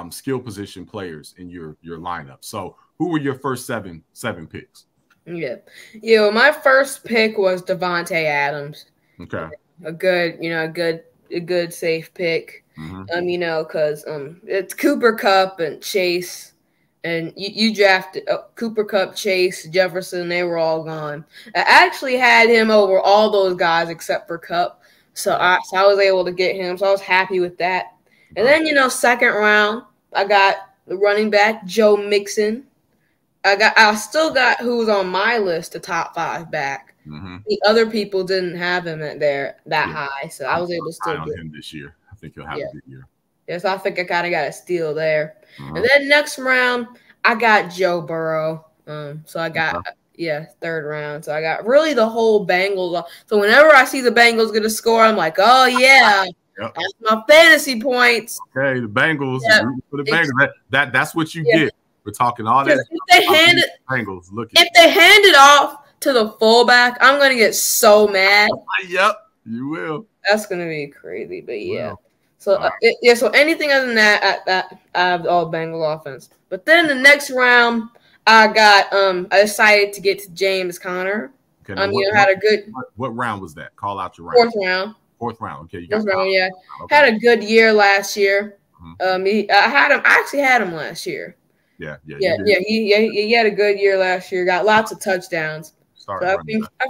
S1: skill position players in your lineup. So who were your first seven picks?
S2: Yeah. Well, my first pick was Davante Adams.
S1: Okay.
S2: A good safe pick. Because it's Cooper Kupp and Chase. And you drafted Cooper Kupp, Chase, Jefferson. They were all gone. I actually had him over all those guys except for Kupp. So I was able to get him. So I was happy with that. And then, second round, I got the running back, Joe Mixon. I still got who was on my list, the top 5 back. The other people didn't have him that high. So I was able to still get
S1: him this year. I think he'll have a good year.
S2: Yes, I think I kind of got a steal there. And then next round, I got Joe Burrow. So I got, third round. So I got really the whole Bengals. So whenever I see the Bengals get a score, I'm like, oh, yeah, that's my fantasy points.
S1: Okay, the Bengals. For the Bengals. That's what you get. We're talking all that.
S2: If they hand it off to the fullback, I'm going to get so mad.
S1: Yep, you will.
S2: That's going to be crazy. But, yeah. So yeah, so anything other than that, I have all Bengal offense. But then the next round, I decided to get to James Conner.
S1: Okay,
S2: Had a good.
S1: What round was that? Call out your round.
S2: Fourth round.
S1: Fourth round. Okay, you
S2: got
S1: fourth round.
S2: Yeah,
S1: okay.
S2: Had a good year last year. I actually had him last year.
S1: Yeah.
S2: He had a good year last year. Got lots of touchdowns. So I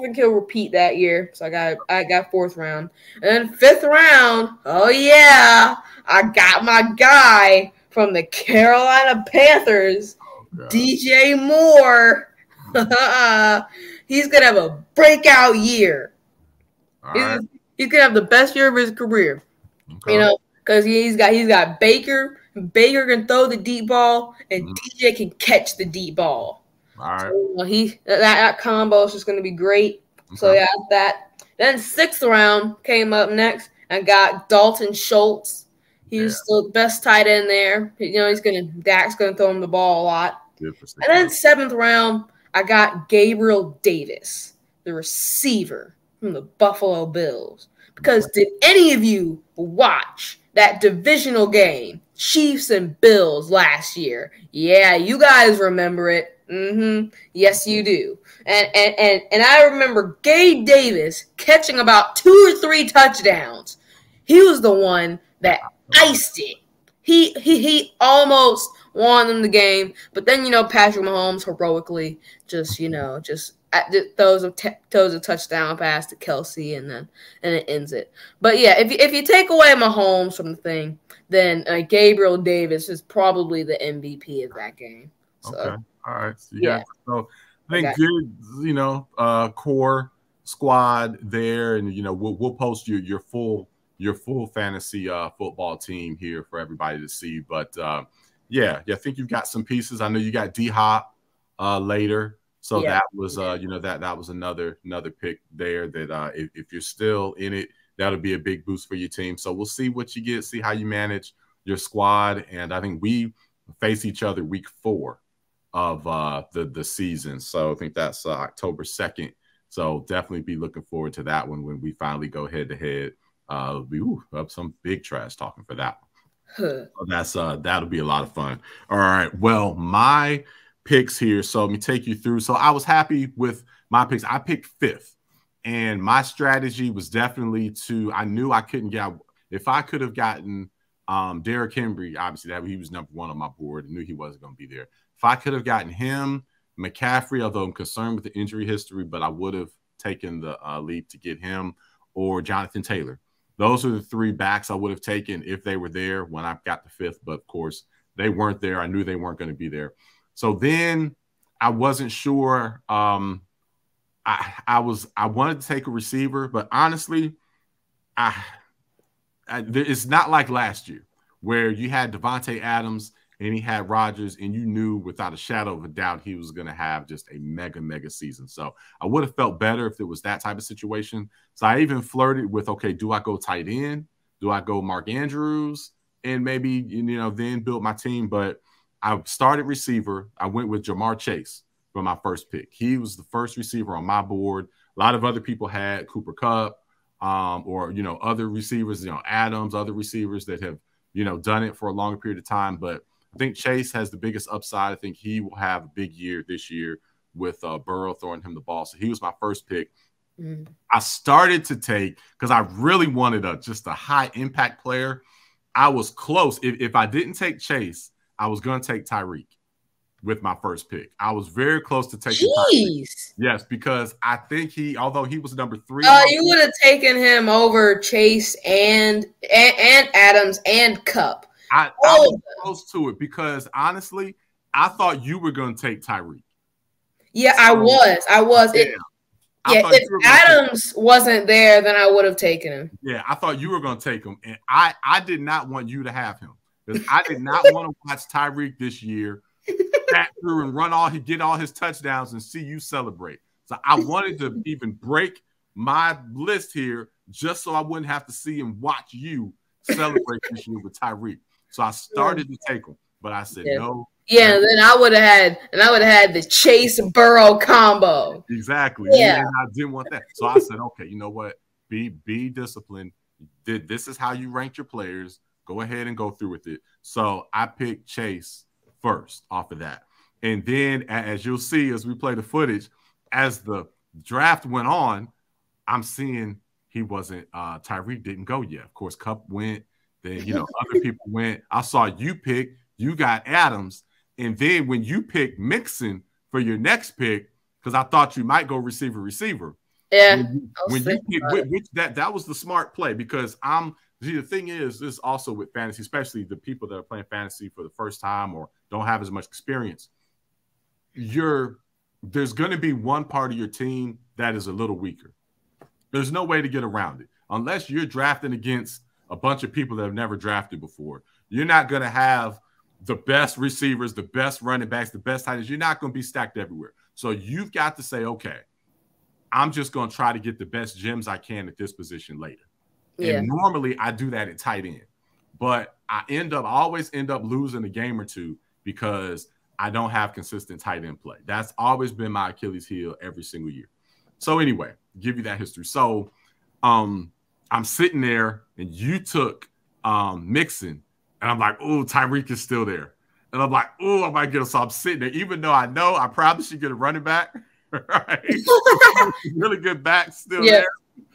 S2: think he'll repeat that year. So I got fourth round. And then fifth round, oh yeah, I got my guy from the Carolina Panthers, DJ Moore. He's gonna have a breakout year. He's gonna have the best year of his career. Okay. Because he's got Baker. Baker can throw the deep ball, and DJ can catch the deep ball.
S1: All right.
S2: So, that combo is just going to be great. Okay. So yeah, that. Then sixth round came up next. I got Dalton Schultz. He's still the best tight end there. Dak's gonna throw him the ball a lot. And then seventh round, I got Gabriel Davis, the receiver from the Buffalo Bills. Because did any of you watch that divisional game, Chiefs and Bills last year? Yeah, you guys remember it. Yes, you do. And I remember Gabe Davis catching about 2 or 3 touchdowns. He was the one that iced it. He almost won them the game, but then Patrick Mahomes heroically just throws a touchdown pass to Kelsey, and it ends it. But yeah, if you take away Mahomes from the thing, then Gabriel Davis is probably the MVP of that game. So,
S1: okay, all right. So I think good, core squad there, and we'll post your full fantasy football team here for everybody to see. But I think you've got some pieces. I know you got D-Hop later. So that was, that was another pick there that if you're still in it, that'll be a big boost for your team. So we'll see what you get, see how you manage your squad. And I think we face each other week 4 of the season. So I think that's October 2nd. So definitely be looking forward to that one when we finally go head to head. We'll have some big trash talking for that one. So that'll be a lot of fun. All right. Well, my picks here. So let me take you through. So I was happy with my picks. I picked 5th, and my strategy was definitely I knew I couldn't get, if I could have gotten Derrick Henry, obviously he was number 1 on my board. I knew he wasn't going to be there. If I could have gotten him, McCaffrey, although I'm concerned with the injury history, but I would have taken the leap to get him, or Jonathan Taylor. Those are the 3 backs I would have taken if they were there when I got the 5th. But of course, they weren't there. I knew they weren't going to be there. So then I wasn't sure. I wanted to take a receiver, but honestly, it's not like last year where you had Devontae Adams and he had Rodgers, and you knew without a shadow of a doubt he was going to have just a mega season. So I would have felt better if it was that type of situation. So I even flirted with, okay, do I go tight end? Do I go Mark Andrews? And maybe, then build my team. But I started receiver. I went with Jamar Chase for my first pick. He was the first receiver on my board. A lot of other people had Cooper Kupp, or, other receivers, Adams, other receivers that have, done it for a longer period of time. But I think Chase has the biggest upside. I think he will have a big year this year with Burrow throwing him the ball. So he was my first pick. I started to take, because I really wanted just a high impact player. I was close. If I didn't take Chase, I was going to take Tyreek with my first pick. I was very close to taking Tyreek. Yes, because I think although he was number 3.
S2: You would have taken him over Chase and Adams and Kupp.
S1: I was close to it because honestly, I thought you were going to take Tyreek.
S2: Yeah, so, I was. If Adams wasn't there, then I would have taken him.
S1: Yeah, I thought you were going to take him, and I did not want you to have him because I did not want to watch Tyreek this year back through and get all his touchdowns and see you celebrate. So I wanted to even break my list here just so I wouldn't have to see and watch you celebrate this year with Tyreek. So I started to take him, but I said no.
S2: Yeah, and then I would have had the Chase Burrow combo.
S1: Exactly. Yeah, and I didn't want that. So I said, okay, you know what? Be disciplined. this is how you rank your players. Go ahead and go through with it. So I picked Chase first off of that. And then, as you'll see as we play the footage, as the draft went on, I'm seeing he wasn't Tyreek didn't go yet. Of course, Kupp went. Then, other people went. I saw you pick. You got Adams. And then when you picked Mixon for your next pick, because I thought you might go receiver.
S2: Yeah.
S1: When you picked, that was the smart play, because the thing is, this also with fantasy, especially the people that are playing fantasy for the first time or don't have as much experience, there's going to be one part of your team that is a little weaker. There's no way to get around it. Unless you're drafting against a bunch of people that have never drafted before, you're not going to have the best receivers, the best running backs, the best tight ends. You're not going to be stacked everywhere. So you've got to say, okay, I'm just going to try to get the best gems I can at this position later. Yeah. And normally I do that at tight end, but I always end up losing a game or two because I don't have consistent tight end play. That's always been my Achilles heel every single year. So anyway, give you that history. So I'm sitting there and you took Mixon, and I'm like, oh, Tyreek is still there. And I'm like, oh, I might get him. So I'm sitting there, even though I know I probably should get a running back, right? Really good back still there.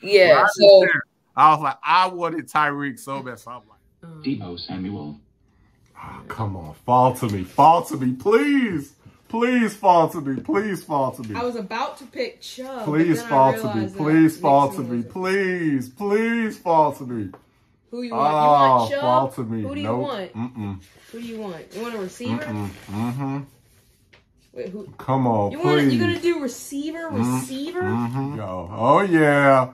S2: Yeah. So
S1: I was like, I wanted Tyreek so bad. So I'm like,
S4: Debo Samuel.
S1: Oh, come on, fall to me, please. Please fall to me. Please fall to me.
S5: I was about to pick Chubb.
S1: Please fall to me. Please fall to me. Please fall to me.
S5: Who you want? You want Chubb?
S1: Fall to me.
S5: Who do you want? Who do you want? You want a receiver? Wait, who?
S1: Come on,
S5: you
S1: please.
S5: You gonna do receiver?
S1: Yo. Oh yeah.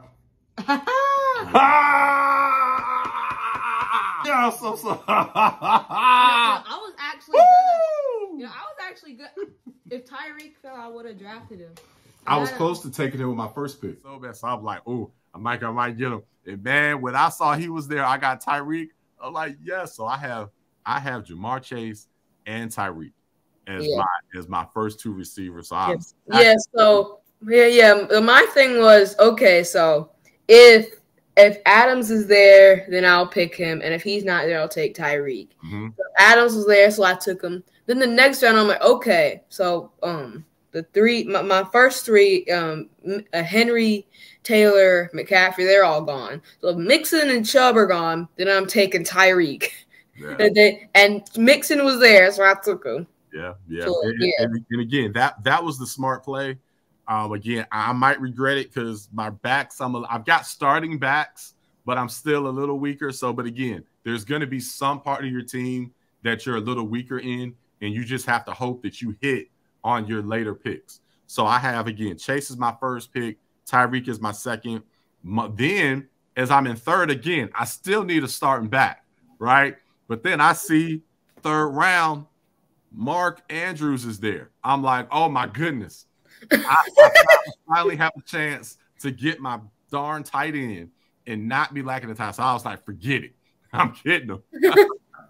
S1: Yeah, so.
S5: I was actually good. I was actually good. If Tyreek fell, I would have drafted him.
S1: I was close to taking him with my first pick. So bad. So I'm like, oh, I might get him. And man, when I saw he was there, I got Tyreek. I'm like, yes. So I have Jamar Chase and Tyreek as my first two receivers. So
S2: my thing was, okay, so if Adams is there, then I'll pick him. And if he's not there, I'll take Tyreek. So Adams was there, so I took him. Then the next round, I'm like, okay. So my first three, Henry, Taylor, McCaffrey, they're all gone. So if Mixon and Chubb are gone, then I'm taking Tyreek. Yeah. and Mixon was there, so I took him.
S1: Yeah. So, and again, that was the smart play. Again, I might regret it because my backs, I've got starting backs, but I'm still a little weaker. So, but again, there's going to be some part of your team that you're a little weaker in, and you just have to hope that you hit on your later picks. So I have, again, Chase is my first pick. Tyreek is my second. Then, as I'm in third again, I still need a starting back, right? But then I see third round, Mark Andrews is there. I'm like, oh, my goodness. I finally have a chance to get my darn tight end and not be lacking the time. So I was like, forget it. I'm kidding him.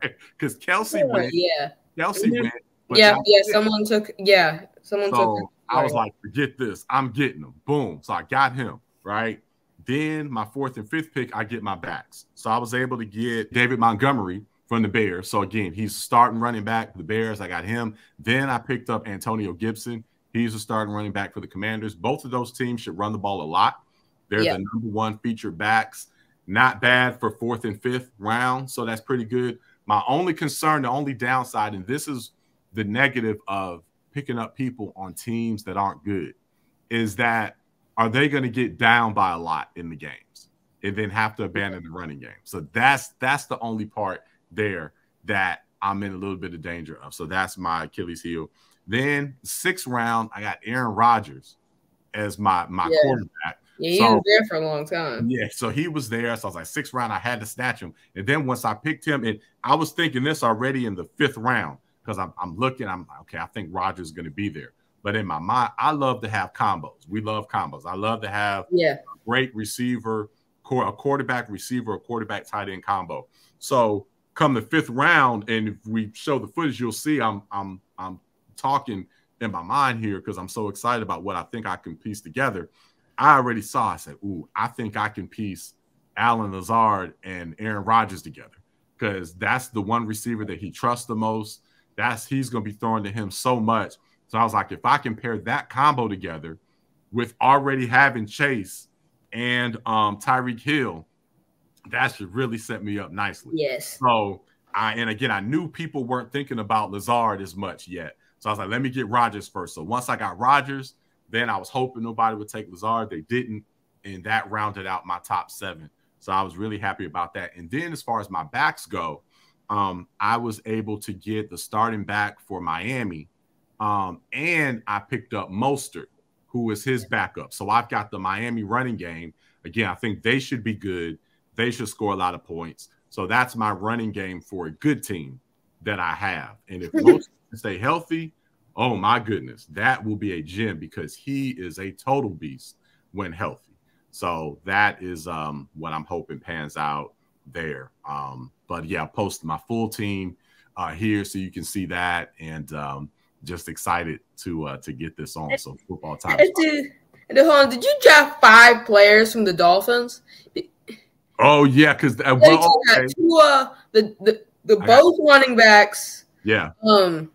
S1: Because Kelsey went. Yeah. Kelsey went.
S2: Someone took.
S1: I was like, forget this. I'm getting him. Boom. So I got him, right? Then my fourth and fifth pick, I get my backs. So I was able to get David Montgomery from the Bears. So again, he's starting running back for the Bears. I got him. Then I picked up Antonio Gibson. He's a starting running back for the Commanders. Both of those teams should run the ball a lot. They're the number one featured backs. Not bad for fourth and fifth round. So that's pretty good. My only concern, the only downside, and this is the negative of picking up people on teams that aren't good, is that are they going to get down by a lot in the games and then have to abandon the running game? So that's the only part there that I'm in a little bit of danger of. So that's my Achilles heel. Then sixth round, I got Aaron Rodgers as my quarterback.
S2: Yeah, he was there for a long time.
S1: Yeah, so he was there. So I was like, sixth round, I had to snatch him. And then once I picked him, and I was thinking this already in the fifth round, because I'm looking, I'm like, okay, I think Rodgers is going to be there. But in my mind, I love to have combos. We love combos. I love to have a great receiver, a quarterback receiver, a quarterback tight end combo. So come the fifth round, and if we show the footage, you'll see I'm talking in my mind here because I'm so excited about what I think I can piece together. I already saw, I said, ooh, I think I can piece Allen Lazard and Aaron Rodgers together, because that's the one receiver that he trusts the most. He's going to be throwing to him so much. So I was like, if I can pair that combo together with already having Chase and Tyreek Hill, that should really set me up nicely.
S2: Yes.
S1: So and again, I knew people weren't thinking about Lazard as much yet. So I was like, let me get Rodgers first. So once I got Rodgers, then I was hoping nobody would take Lazard. They didn't. And that rounded out my top 7. So I was really happy about that. And then as far as my backs go, I was able to get the starting back for Miami. And I picked up Mostert, who is his backup. So I've got the Miami running game. Again, I think they should be good. They should score a lot of points. So that's my running game for a good team that I have. And if Mostert can stay healthy, oh my goodness, that will be a gem, because he is a total beast when healthy. So that is what I'm hoping pans out there. But yeah, I posted my full team here so you can see that, and just excited to get this on. So football time.
S2: Hold on, did you draft 5 players from the Dolphins?
S1: Oh yeah, because
S2: the both running backs.
S1: Yeah.
S2: Were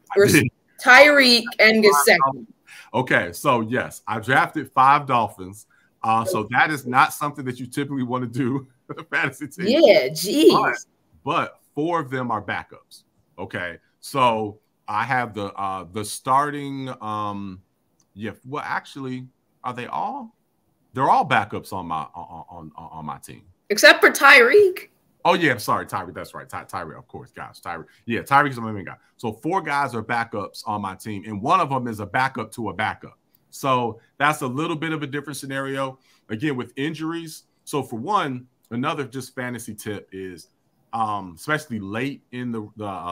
S2: Tyreek and Gesicki.
S1: Okay, so yes, I drafted 5 Dolphins. So that is not something that you typically want to do with a fantasy team.
S2: Yeah, geez.
S1: But 4 of them are backups. Okay, so I have the starting. Well, actually, are they all? They're all backups on my team,
S2: except for Tyreek.
S1: Oh yeah, I'm sorry, Tyreek. That's right, Tyreek. Of course, guys, Tyreek. Yeah, Tyreek is my main guy. So 4 guys are backups on my team, and one of them is a backup to a backup. So that's a little bit of a different scenario. Again, with injuries. So for one, another just fantasy tip is, especially late in the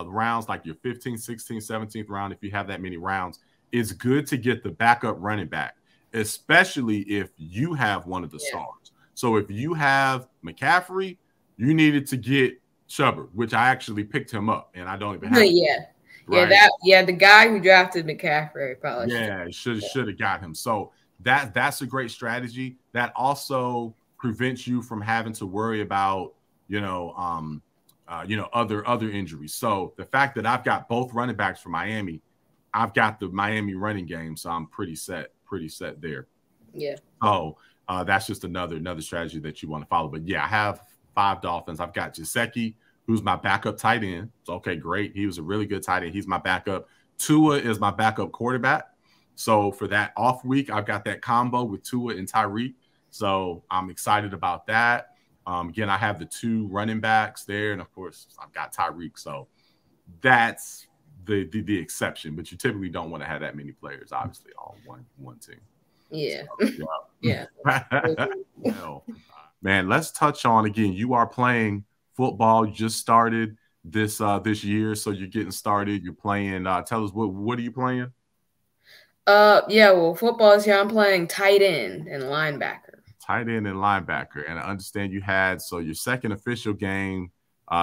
S1: rounds, like your 15th, 16th, 17th round, if you have that many rounds, it's good to get the backup running back, especially if you have one of the stars. So if you have McCaffrey, you needed to get Chubb, which I actually picked him up, and I don't even have him. Right?
S2: The guy who drafted McCaffrey probably
S1: should have got him. So that's a great strategy. That also prevents you from having to worry about other injuries. So the fact that I've got both running backs for Miami, I've got the Miami running game, so I'm pretty set there.
S2: Yeah.
S1: So that's just another strategy that you want to follow. But yeah, I have 5 Dolphins. I've got Gesicki, who's my backup tight end. So, okay, great. He was a really good tight end. He's my backup. Tua is my backup quarterback. So for that off week, I've got that combo with Tua and Tyreek. So I'm excited about that. Again, I have the 2 running backs there. And, of course, I've got Tyreek. So that's the exception. But you typically don't want to have that many players, obviously, on one team.
S2: Yeah.
S1: So, yeah. Man, let's touch on, again, you are playing football. You just started this year, so you're getting started. You're playing. Tell us what are you playing?
S2: Football is here. I'm playing tight end and linebacker.
S1: Tight end and linebacker, and I understand you had your second official game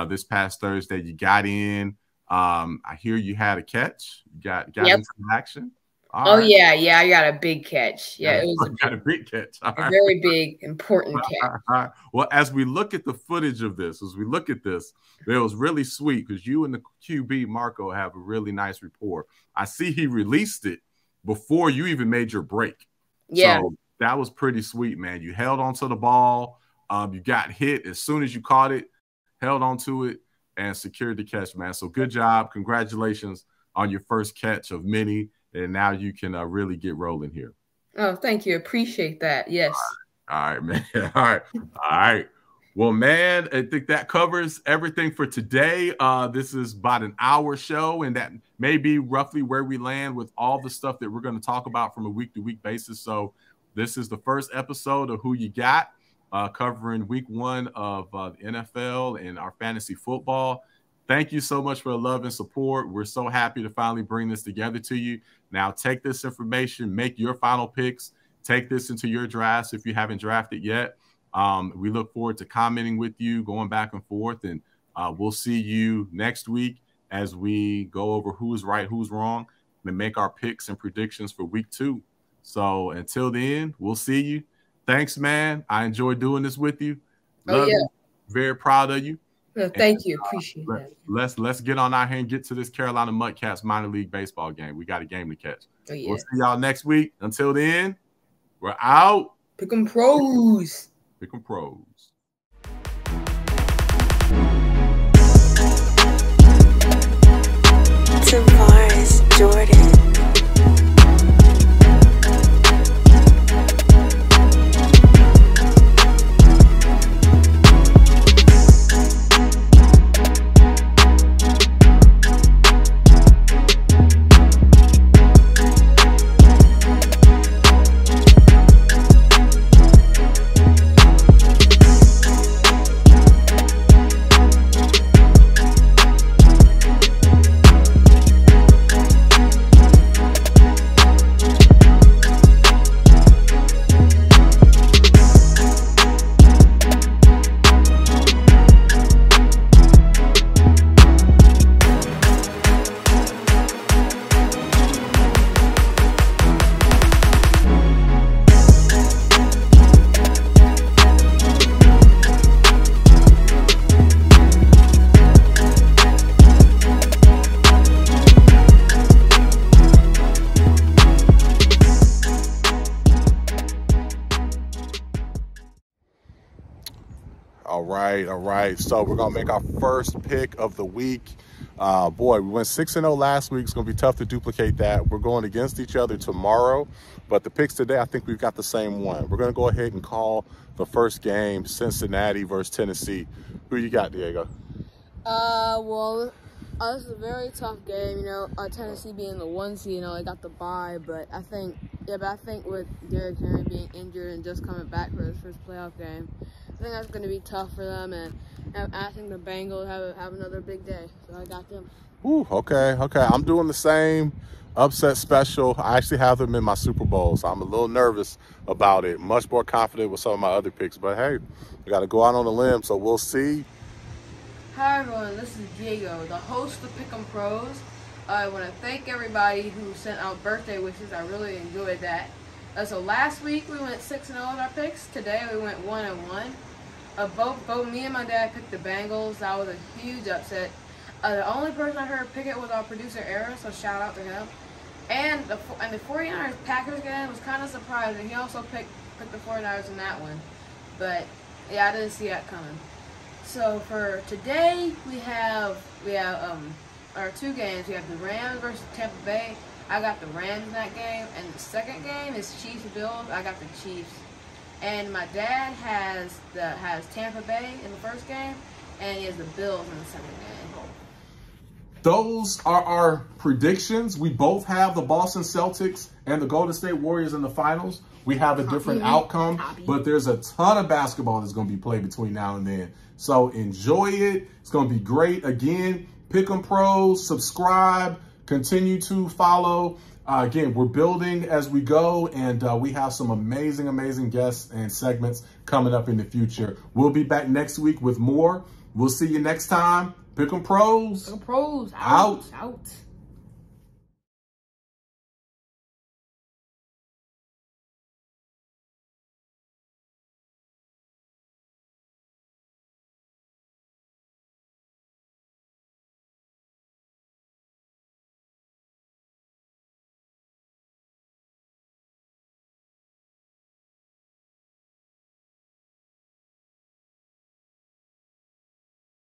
S1: this past Thursday. You got in. I hear you had a catch. You got into action.
S2: All right. Yeah, I got a big catch. Yeah, it was
S1: a big catch.
S2: A very big, important catch.
S1: All right. Well, as we look at the footage of this, it was really sweet because you and the QB, Marco, have a really nice rapport. I see he released it before you even made your break.
S2: Yeah.
S1: So that was pretty sweet, man. You held onto the ball. You got hit as soon as you caught it, held onto it, and secured the catch, man. So good job. Congratulations on your first catch of many. And now you can really get rolling here.
S2: Oh, thank you. Appreciate that. Yes.
S1: All right, man. All right. Well, man, I think that covers everything for today. This is about an hour show, and that may be roughly where we land with all the stuff that we're going to talk about from a week-to-week basis. So this is the first episode of Who You Got, covering week 1 of the NFL and our fantasy football. Thank you so much for the love and support. We're so happy to finally bring this together to you. Now take this information, make your final picks, take this into your drafts if you haven't drafted yet. We look forward to commenting with you, going back and forth, and we'll see you next week as we go over who's right, who's wrong, and make our picks and predictions for week 2. So until then, we'll see you. Thanks, man. I enjoyed doing this with you. Love you. Very proud of you.
S2: No, thank you. Appreciate that.
S1: Let's get on out here and get to this Carolina Mudcats minor league baseball game. We got a game to catch.
S2: Oh, yeah.
S1: We'll see y'all next week. Until then, we're out.
S2: Pick 'em pros.
S1: Pick 'em pros.
S4: Tavares Jordan.
S1: All right. So we're going to make our first pick of the week. Boy, we went 6-0 last week. It's going to be tough to duplicate that. We're going against each other tomorrow. But the picks today, I think we've got the same one. We're going to go ahead and call the first game, Cincinnati versus Tennessee. Who you got, Diego?
S5: Well, this is a very tough game. You know, Tennessee being the 1 seed, you know, they got the bye. But I think with Derrick Henry being injured and just coming back for his first playoff game, I think that's going to be tough for them, and I think the Bengals have another big day, so I got them.
S1: Ooh, okay. I'm doing the same upset special. I actually have them in my Super Bowl, so I'm a little nervous about it. Much more confident with some of my other picks, but hey, we got to go out on a limb, so we'll see.
S5: Hi everyone, this is Diego, the host of Pick'em Pros. I want to thank everybody who sent out birthday wishes. I really enjoyed that. So last week we went 6-0 with our picks. Today we went 1-1. Both me and my dad picked the Bengals. That was a huge upset. The only person I heard pick it was our producer Era, so shout out to him. And the 49ers Packers game was kind of surprising. He also picked the 49ers in that one, but yeah, I didn't see that coming. So for today we have our 2 games. We have the Rams versus Tampa Bay. I got the Rams in that game, and the second game is Chiefs-Bills. I got the Chiefs. And my dad has Tampa Bay in the first game, and he has the Bills in the second game.
S1: Those are our predictions. We both have the Boston Celtics and the Golden State Warriors in the finals. We have a different outcome, but there's a ton of basketball that's going to be played between now and then. So enjoy it. It's going to be great. Again, Pick 'em Pros, subscribe, continue to follow. Again, we're building as we go, and we have some amazing guests and segments coming up in the future. We'll be back next week with more. We'll see you next time. Pick 'em Pros.
S5: Pick 'em Pros.
S1: Out.
S5: Out.